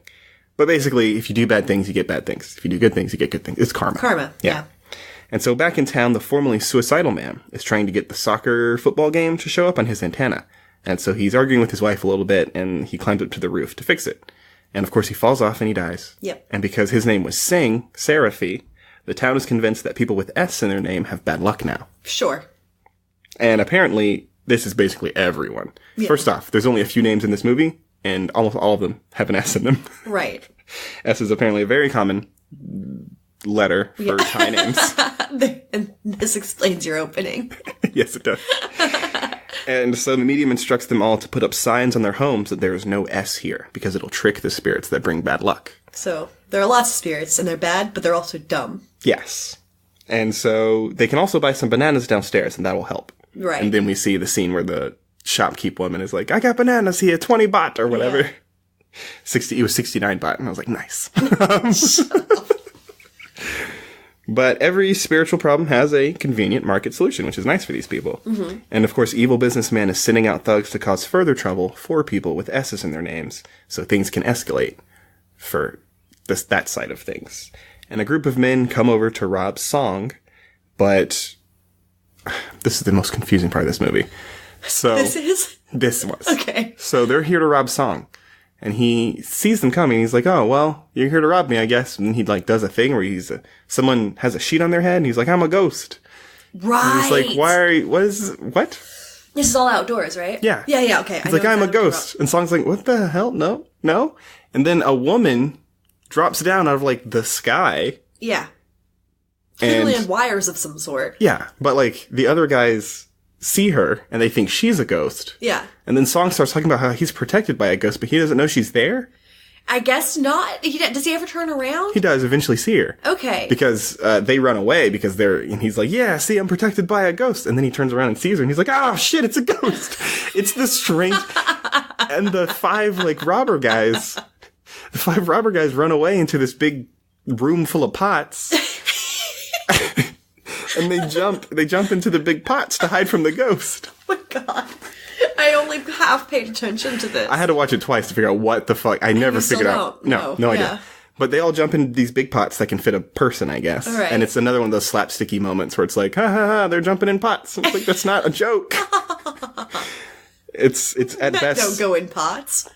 But basically, if you do bad things, you get bad things. If you do good things, you get good things. It's karma. Karma, yeah. And so back in town, the formerly suicidal man is trying to get the soccer football game to show up on his antenna. And so he's arguing with his wife a little bit, and he climbs up to the roof to fix it. And of course, he falls off and he dies. Yep. And because his name was Seraphi, the town is convinced that people with S in their name have bad luck now. Sure. And apparently, this is basically everyone. Yeah. First off, there's only a few names in this movie, and almost all of them have an S in them. Right. S is apparently a very common letter for Thai names. And this explains your opening. Yes, it does. And so the medium instructs them all to put up signs on their homes that there is no S here, because it'll trick the spirits that bring bad luck. So there are lots of spirits, and they're bad, but they're also dumb. Yes. And so they can also buy some bananas downstairs, and that will help. Right. And then we see the scene where the shopkeep woman is like, I got bananas here, 20 baht, or whatever. Yeah. It was 69 baht, and I was like, nice. But every spiritual problem has a convenient market solution, which is nice for these people. Mm-hmm. And of course, evil businessman is sending out thugs to cause further trouble for people with S's in their names, so things can escalate for that side of things. And a group of men come over to rob Song, but this is the most confusing part of this movie. So This was. Okay. So they're here to rob Song. And he sees them coming. He's like, oh, well, you're here to rob me, I guess. And he like does a thing where someone has a sheet on their head and he's like, I'm a ghost. Right. And he's like, what? This is all outdoors, right? Yeah. Yeah, okay. He's like, I'm a ghost. And Song's like, what the hell? No. And then a woman drops down out of like the sky. Yeah. Clearly on wires of some sort. Yeah. But like the other guys see her and they think she's a ghost. Yeah. And then Song starts talking about how he's protected by a ghost, but he doesn't know she's there. I guess not. Does he ever turn around? He does eventually see her. Okay. Because they run away because and he's like, yeah, see, I'm protected by a ghost. And then he turns around and sees her and he's like, oh shit, it's a ghost. It's this strange. And the five robber guys run away into this big room full of pots. And they jump into the big pots to hide from the ghost. Oh my god. I only half paid attention to this. I had to watch it twice to figure out what the fuck. I never figured out. No idea. But they all jump into these big pots that can fit a person, I guess. Right. And it's another one of those slapsticky moments where it's like, ha ha ha, they're jumping in pots. And it's like, that's not a joke. It's at best. Don't go in pots.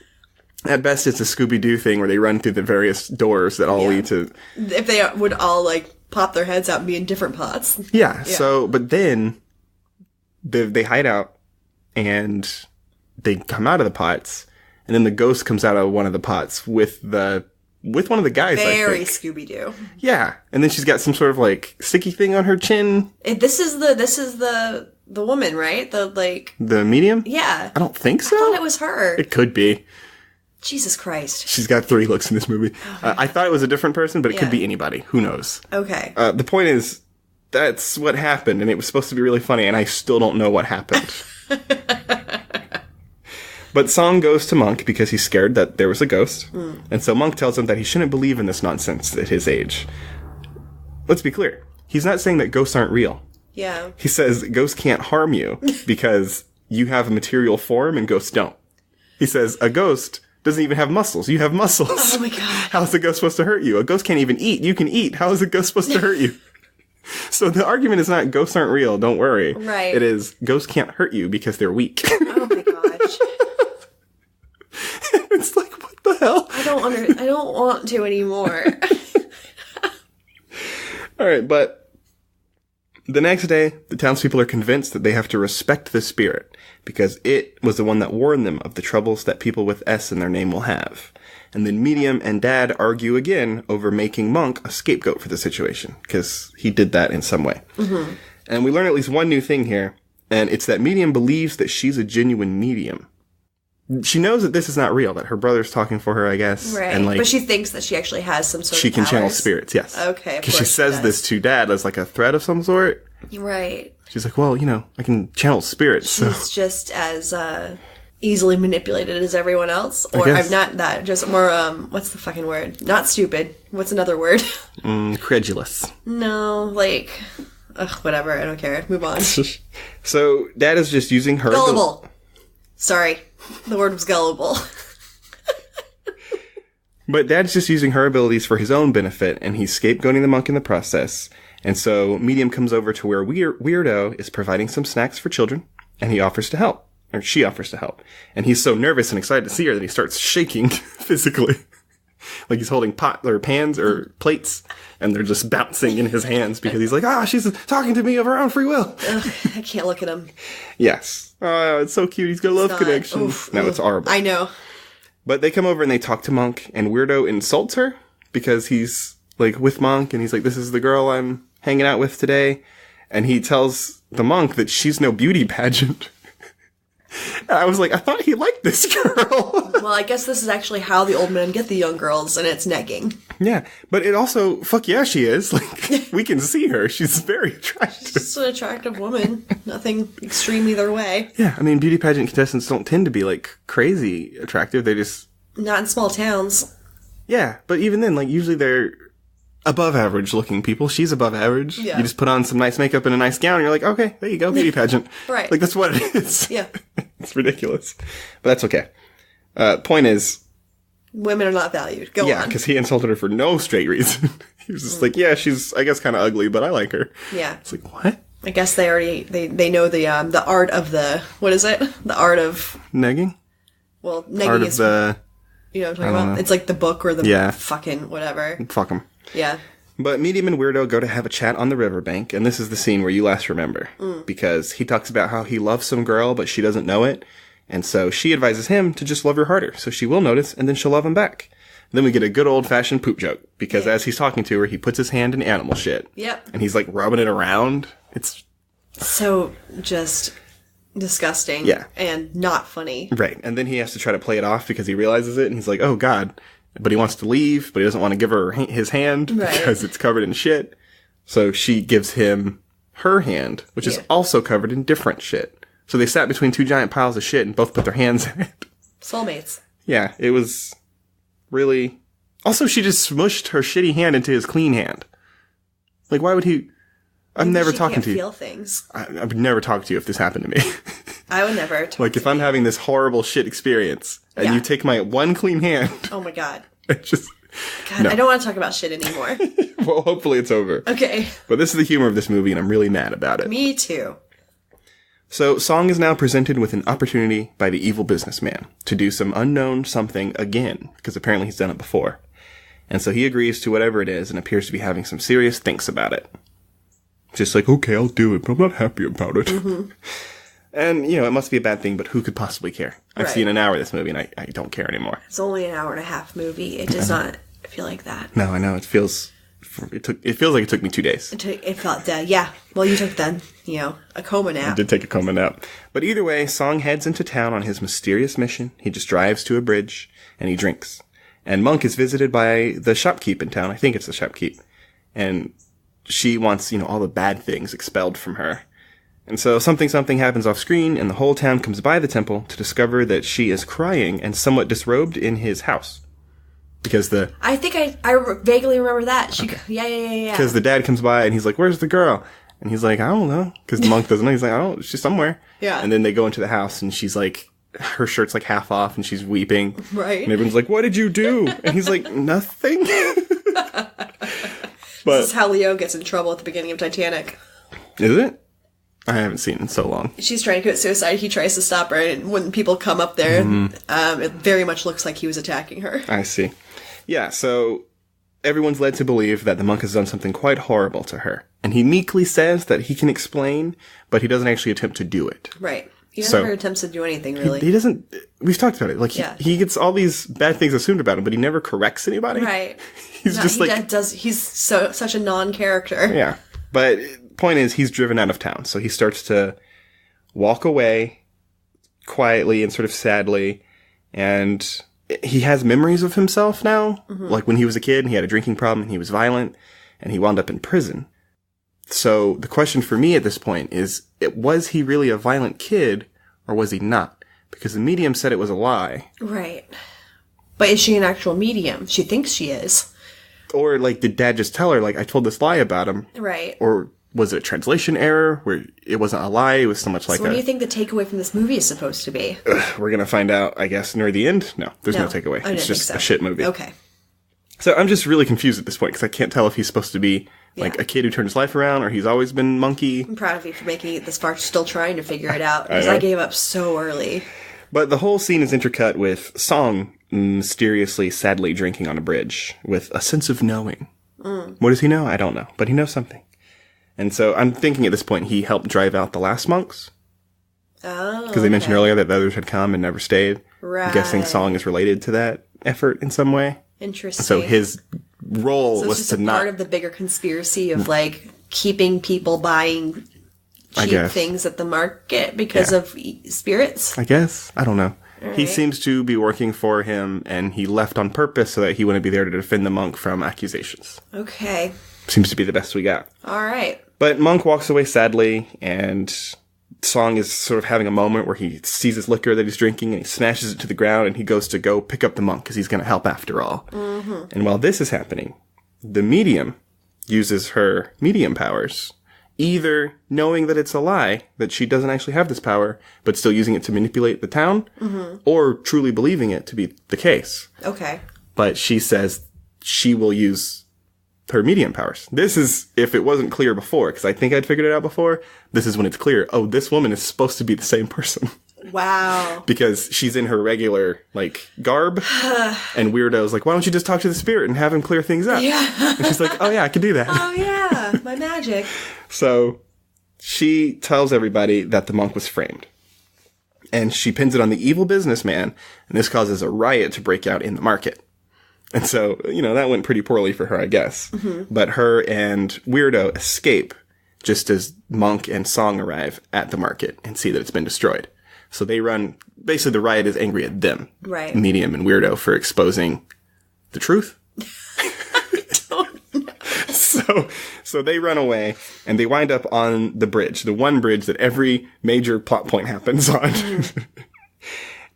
At best, it's a Scooby-Doo thing where they run through the various doors that all lead to. If they would all pop their heads out and be in different pots. Yeah. So, but then they hide out and they come out of the pots, and then the ghost comes out of one of the pots with one of the guys. Very Scooby-Doo. Yeah, and then she's got some sort of sticky thing on her chin. This is the woman, right? The medium. Yeah. I don't think so. I thought it was her. It could be. Jesus Christ. She's got 3 looks in this movie. I thought it was a different person, but it could be anybody. Who knows? Okay. The point is, that's what happened, and it was supposed to be really funny, and I still don't know what happened. But Song goes to Monk because he's scared that there was a ghost, and so Monk tells him that he shouldn't believe in this nonsense at his age. Let's be clear. He's not saying that ghosts aren't real. Yeah. He says ghosts can't harm you because you have a material form and ghosts don't. He says a ghost doesn't even have muscles. You have muscles. Oh my god. How is a ghost supposed to hurt you? A ghost can't even eat. You can eat. How is a ghost supposed to hurt you? So the argument is not ghosts aren't real. Don't worry. Right. It is ghosts can't hurt you because they're weak. Oh my gosh. It's like, what the hell? I don't want to anymore. All right, but the next day, the townspeople are convinced that they have to respect the spirit because it was the one that warned them of the troubles that people with S in their name will have. And then Medium and Dad argue again over making Monk a scapegoat for the situation because he did that in some way. Mm-hmm. And we learn at least one new thing here, and it's that Medium believes that she's a genuine medium. She knows that this is not real, that her brother's talking for her, I guess. Right. And but she thinks that she actually has some sort of She can powers. channel spirits, yes. Okay, because she says this to Dad as a threat of some sort. Right. She's like, well, I can channel spirits. She's just as easily manipulated as everyone else. Or I'm not that. Just more, what's the fucking word? Not stupid. What's another word? Credulous. No, like, whatever. I don't care. Move on. So, Dad is just using her... Gullible. Sorry. The word was gullible. But Dad's just using her abilities for his own benefit, and he's scapegoating the monk in the process. And so, Medium comes over to where Weirdo is providing some snacks for children, and he offers to help. Or she offers to help. And he's so nervous and excited to see her that he starts shaking physically. Like he's holding pans or plates, and they're just bouncing in his hands because he's like, she's talking to me of her own free will. Ugh, I can't look at him. Yes. Oh, it's so cute. He's got a love connection. No, it's horrible. I know. But they come over and they talk to Monk, and Weirdo insults her because he's like with Monk, and he's like, this is the girl I'm hanging out with today. And he tells the monk that she's no beauty pageant. And I was like, I thought he liked this girl. Well, I guess this is actually how the old men get the young girls, and it's negging. Yeah, but it also, fuck yeah, she is. Like, we can see her. She's very attractive. She's just an attractive woman. Nothing extreme either way. Yeah, I mean, beauty pageant contestants don't tend to be, like, crazy attractive. They just... Not in small towns. Yeah, but even then, like, usually they're above average looking people. She's above average. Yeah. You just put on some nice makeup and a nice gown, and you're like, okay, there you go, beauty pageant. Right. Like, that's what it is. Yeah. It's ridiculous. But that's okay. Point is... Women are not valued. Go on. Yeah, because he insulted her for no straight reason. He was just like, yeah, she's, I guess, kind of ugly, but I like her. Yeah. It's like, what? I guess they already, they know the art of the, what is it? The art of... Negging? Well, negging art is... Of the... You know what I'm talking about? Know. It's like the book or the fucking whatever. Fuck them. Yeah. But Medium and Weirdo go to have a chat on the riverbank, and this is the scene where you last remember. Because he talks about how he loves some girl, but she doesn't know it. And so she advises him to just love her harder, so she will notice, and then she'll love him back. Then we get a good old-fashioned poop joke, because as he's talking to her, he puts his hand in animal shit. Yep. And he's, like, rubbing it around. It's... So, just... disgusting. Yeah. And not funny. Right. And then he has to try to play it off because he realizes it, and he's like, oh, God. But he wants to leave, but he doesn't want to give her his hand because it's covered in shit. So she gives him her hand, which is also covered in different shit. So they sat between two giant piles of shit and both put their hands in it. Soulmates. Yeah, it was really... Also, she just smushed her shitty hand into his clean hand. Like, why would he... I'm never talking to you. Feel things. I would never talk to you if this happened to me. I would never. Like, if I'm having this horrible shit experience, and you take my one clean hand... Oh my God. It just... God, no. I don't want to talk about shit anymore. Well, hopefully it's over. Okay. But this is the humor of this movie, and I'm really mad about it. Me too. So, Song is now presented with an opportunity by the evil businessman to do some unknown something again, because apparently he's done it before. And so he agrees to whatever it is, and appears to be having some serious thinks about it. Just like, okay, I'll do it, but I'm not happy about it. Mm-hmm. And, you know, it must be a bad thing, but who could possibly care? I've seen an hour of this movie, and I don't care anymore. It's only an hour and a half movie. It does not feel like that. No, I know. It feels like it took me 2 days. It felt dead. Yeah. Well, you took then, a coma nap. I did take a coma nap. But either way, Song heads into town on his mysterious mission. He just drives to a bridge, and he drinks. And Monk is visited by the shopkeep in town. I think it's the shopkeep. And she wants, all the bad things expelled from her. And so something happens off screen, and the whole town comes by the temple to discover that she is crying and somewhat disrobed in his house. Because I think I vaguely remember that. Yeah. Because the dad comes by, and he's like, where's the girl? And he's like, I don't know. Because the monk doesn't know. He's like, oh, she's somewhere. Yeah. And then they go into the house, and she's like, her shirt's like half off, and she's weeping. Right. And everyone's like, what did you do? And he's like, nothing. But this is how Leo gets in trouble at the beginning of Titanic. Is it? I haven't seen it in so long. She's trying to commit suicide. He tries to stop her, and when people come up there, it very much looks like he was attacking her. I see. Yeah, so everyone's led to believe that the monk has done something quite horrible to her. And he meekly says that he can explain, but he doesn't actually attempt to do it. Right. He never attempts to do anything, really. He doesn't... We've talked about it. Like, he gets all these bad things assumed about him, but he never corrects anybody. Right. He's he's such a non-character. Yeah. But point is, he's driven out of town. So he starts to walk away quietly and sort of sadly. And he has memories of himself now. Mm-hmm. Like when he was a kid, and he had a drinking problem, and he was violent, and he wound up in prison. So the question for me at this point is, was he really a violent kid, or was he not? because the medium said it was a lie. Right. But is she an actual medium? She thinks she is. Or, like, did Dad just tell her, like, I told this lie about him? Right. Or was it a translation error where it wasn't a lie, it was so much like what do you think the takeaway from this movie is supposed to be? We're going to find out, I guess, near the end. No, there's no takeaway. It's just a shit movie. Okay. So I'm just really confused at this point because I can't tell if he's supposed to be like a kid who turned his life around or he's always been monkey. I'm proud of you for making it this far, still trying to figure it out because I gave up so early. But the whole scene is intercut with Song mysteriously, sadly drinking on a bridge with a sense of knowing. What does he know? I don't know, but he knows something. And so I'm thinking at this point he helped drive out the last monks. Oh, because they mentioned earlier that the others had come and never stayed. Right. I'm guessing Song is related to that effort in some way. Interesting. So his role was to not... part of the bigger conspiracy of, like, keeping people buying cheap things at the market because of spirits? I guess. I don't know. Right. He seems to be working for him, and he left on purpose so that he wouldn't be there to defend the monk from accusations. Okay. Seems to be the best we got. All right. But Monk walks away sadly, and Song is sort of having a moment where he sees his liquor that he's drinking, and he smashes it to the ground, and he goes to go pick up the monk, because he's going to help after all. Mm-hmm. And while this is happening, the medium uses her medium powers, either knowing that it's a lie, that she doesn't actually have this power, but still using it to manipulate the town, or truly believing it to be the case. Okay. But she says she will use her medium powers. This is, if it wasn't clear before, because I think I'd figured it out before, this is when it's clear. Oh, this woman is supposed to be the same person. Wow. Because she's in her regular, like, garb, and Weirdo's like, why don't you just talk to the spirit and have him clear things up? Yeah. And she's like, oh yeah, I can do that. Oh yeah, my magic. So, she tells everybody that the monk was framed. And she pins it on the evil businessman, and this causes a riot to break out in the market. And so, that went pretty poorly for her, I guess. Mm-hmm. But her and Weirdo escape just as Monk and Song arrive at the market and see that it's been destroyed. So they run, basically the riot is angry at them. Right. Medium and Weirdo for exposing the truth. So they run away and they wind up on the bridge, the one bridge that every major plot point happens on. Mm.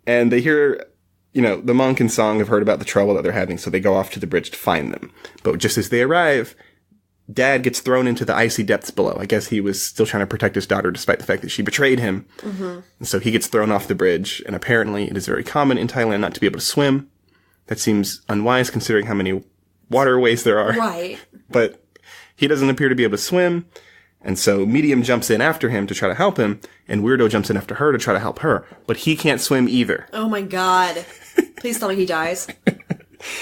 And they hear, the monk and Song have heard about the trouble that they're having, so they go off to the bridge to find them. But just as they arrive, Dad gets thrown into the icy depths below. I guess he was still trying to protect his daughter despite the fact that she betrayed him. Mm-hmm. And so he gets thrown off the bridge, and apparently it is very common in Thailand not to be able to swim. That seems unwise considering how many waterways there are. Right. But he doesn't appear to be able to swim, and so Medium jumps in after him to try to help him, and Weirdo jumps in after her to try to help her. But he can't swim either. Oh my god. Please tell me he dies.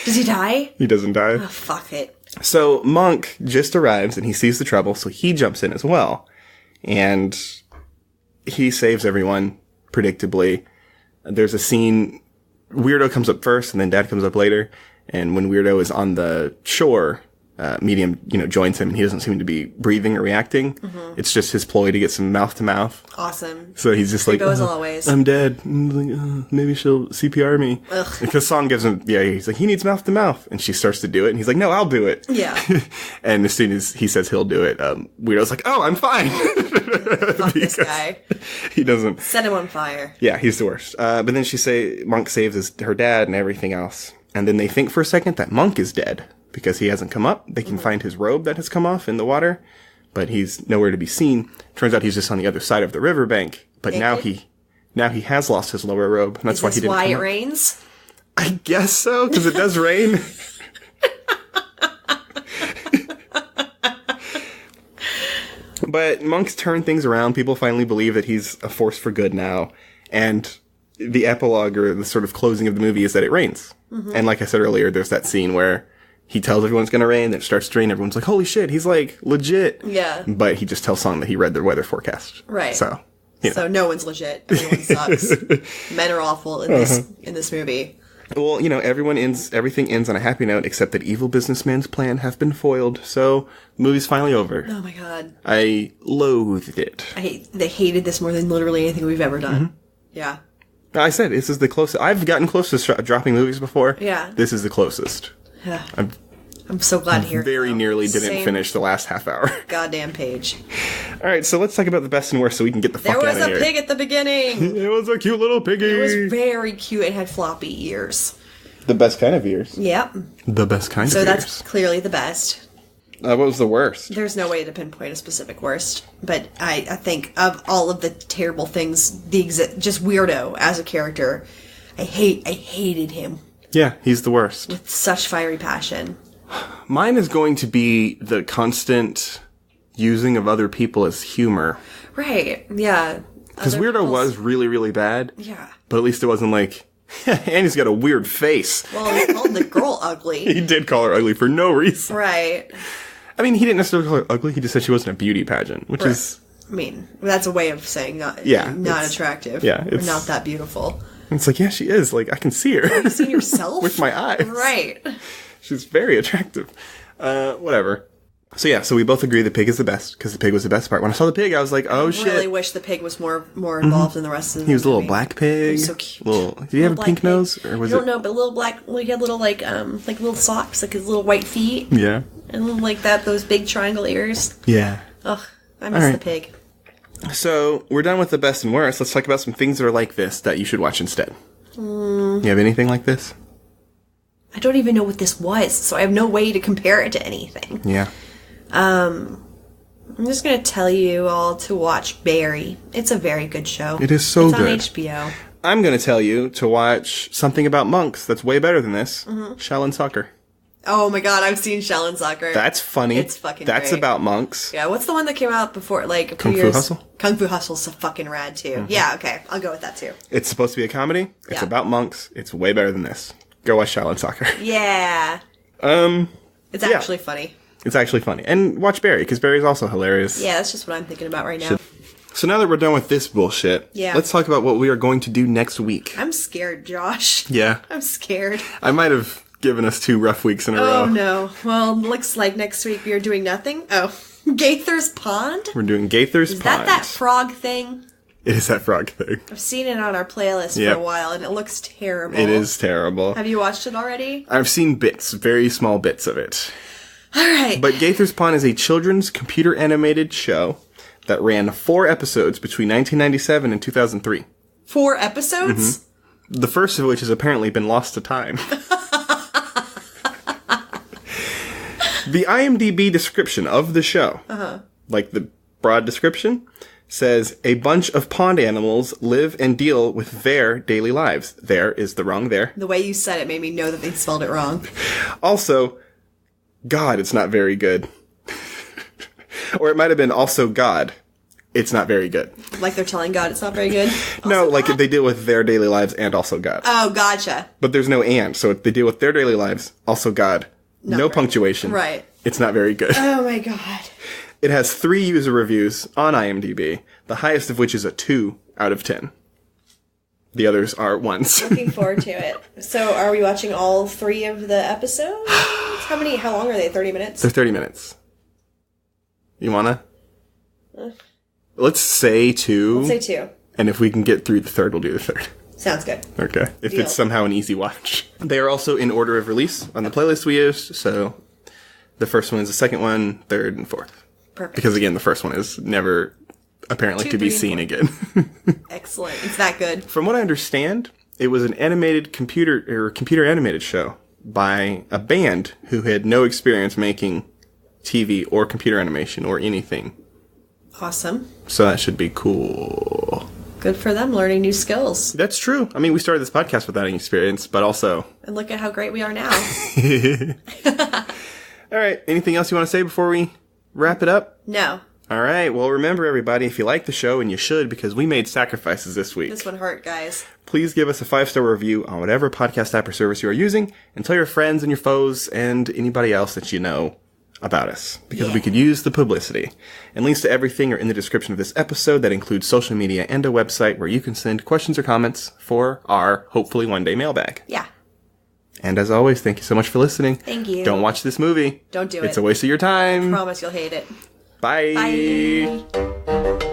Does he die? He doesn't die. Oh, fuck it. So Monk just arrives and he sees the trouble, so he jumps in as well. And he saves everyone, predictably. There's a scene, Weirdo comes up first and then Dad comes up later. And when Weirdo is on the shore, Medium, joins him and he doesn't seem to be breathing or reacting. Mm-hmm. It's just his ploy to get some mouth to mouth. Awesome. So he's just like, goes always. I'm dead. And like, maybe she'll CPR me. Ugh. Because Song gives him, he's like, he needs mouth to mouth. And she starts to do it. And he's like, no, I'll do it. Yeah. And as soon as he says he'll do it, Weirdo's like, oh, I'm fine. Fuck this guy. He doesn't. Set him on fire. Yeah, he's the worst. But then Monk saves her dad and everything else. And then they think for a second that Monk is dead. Because he hasn't come up. They can find his robe that has come off in the water. But he's nowhere to be seen. Turns out he's just on the other side of the riverbank. But now he has lost his lower robe. And that's why he didn't come up. Is this why it rains? I guess so, because it does rain. But Monk's turned things around. People finally believe that he's a force for good now. And the epilogue or the sort of closing of the movie is that it rains. Mm-hmm. And like I said earlier, there's that scene where he tells everyone it's going to rain, then it starts to rain. Everyone's like, holy shit, he's like legit. Yeah. But he just tells Song that he read the weather forecast. Right. So, So no one's legit. Everyone sucks. Men are awful in this movie. Well, everything ends on a happy note except that evil businessman's plan have been foiled. So, the movie's finally over. Oh my god. I loathed it. They hated this more than literally anything we've ever done. Mm-hmm. Yeah. I said, this is the closest. I've gotten close to dropping movies before. Yeah. This is the closest. Yeah. I'm so glad to hear it. Very nearly didn't finish the last half hour. Goddamn page. All right, so let's talk about the best and worst so we can get the fuck out of here. There was a pig at the beginning. It was a cute little piggy. It was very cute. It had floppy ears. The best kind of ears. Yep. The best kind of ears. So that's clearly the best. What was the worst? There's no way to pinpoint a specific worst, but I think of all of the terrible things, just weirdo as a character, I hated him. Yeah, he's the worst. With such fiery passion. Mine is going to be the constant using of other people as humor. Right, yeah. Because Weirdo was really, really bad. Yeah. But at least it wasn't like, Annie's got a weird face. Well, he called the girl ugly. He did call her ugly for no reason. Right. I mean, he didn't necessarily call her ugly. He just said she wasn't a beauty pageant, which is... I mean, that's a way of saying not attractive. Yeah. Or not that beautiful. It's like, yeah, she is. Like, I can see her. Have you seen yourself? With my eyes. Right. She's very attractive. Whatever. So we both agree the pig is the best, because the pig was the best part. When I saw the pig, I was like, oh, shit. I really wish the pig was more involved in the rest of the movie. He was a little black pig. He was so cute. Did he have a pink nose? Or was I don't know, but little black, he had little, like little socks, like his little white feet. Yeah. And like those big triangle ears. Yeah. Ugh, I miss the pig. So, we're done with the best and worst. Let's talk about some things that are like this that you should watch instead. You have anything like this? I don't even know what this was, so I have no way to compare it to anything. Yeah. I'm just going to tell you all to watch Barry. It's a very good show. It is so good. It's on HBO. I'm going to tell you to watch something about monks that's way better than this. Shaolin Soccer. Oh my god, I've seen Shaolin Soccer. That's funny. It's fucking That's great. About monks. Yeah, what's the one that came out before, like, a few Kung Fu years? Hustle? Kung Fu Hustle's so fucking rad, too. Yeah, okay, I'll go with that, too. It's supposed to be a comedy. It's about monks. It's way better than this. Go watch Shaolin Soccer. Yeah. It's actually funny. It's actually funny. And watch Barry, because Barry's also hilarious. Yeah, that's just what I'm thinking about right now. So now that we're done with this bullshit, let's talk about what we are going to do next week. I'm scared, Josh. Yeah. I'm scared. I might have given us 2 rough weeks in a row. Oh, no. Well, looks like next week we are doing nothing. Oh, Gaither's Pond? We're doing Gaither's Pond. Is that frog thing? It is that frog thing. I've seen it on our playlist for a while, and it looks terrible. It is terrible. Have you watched it already? I've seen bits, very small bits of it. All right. But Gaither's Pond is a children's computer animated show that ran 4 episodes between 1997 and 2003. 4 episodes? The first of which has apparently been lost to time. The IMDb description of the show, like the broad description, says a bunch of pond animals live and deal with their daily lives. There is the wrong there. The way you said it made me know that they spelled it wrong. Also, God, it's not very good. Or it might have been also God. It's not very good. Like they're telling God it's not very good? No, like they deal with their daily lives and also God. Oh, gotcha. But there's no and, so they deal with their daily lives, also God. No punctuation. Right. It's not very good. Oh my god. It has 3 user reviews on IMDb, the highest of which is a 2 out of 10. The others are 1s. Looking forward to it. So are we watching all 3 of the episodes? How long are they? 30 minutes? They're 30 minutes. You wanna? Let's say 2. Let's say 2. And if we can get through the 3rd, we'll do the 3rd. Sounds good. Okay. If Deal. it's somehow an easy watch. They are also in order of release on the playlist we used, so the first one is the second one, 3rd, and 4th. Perfect. Because again, the first one is never apparently 2, to be 3, seen 4. again. Excellent. It's that good. From what I understand, it was an animated computer animated show by a band who had no experience making TV or computer animation or anything. Awesome. So that should be cool. Good for them, learning new skills. That's true. I mean, we started this podcast without any experience, but also... And look at how great we are now. All right. Anything else you want to say before we wrap it up? No. All right. Well, remember, everybody, if you like the show, and you should, because we made sacrifices this week. This one hurt, guys. Please give us a 5-star review on whatever podcast app or service you are using, and tell your friends and your foes and anybody else that you know about us, because we could use the publicity. And links to everything are in the description of this episode. That includes social media and a website where you can send questions or comments for our hopefully one day mailbag. Yeah. And as always, thank you so much for listening. Thank you. Don't watch this movie. Don't do it. It's a waste of your time. I promise you'll hate it. Bye. Bye.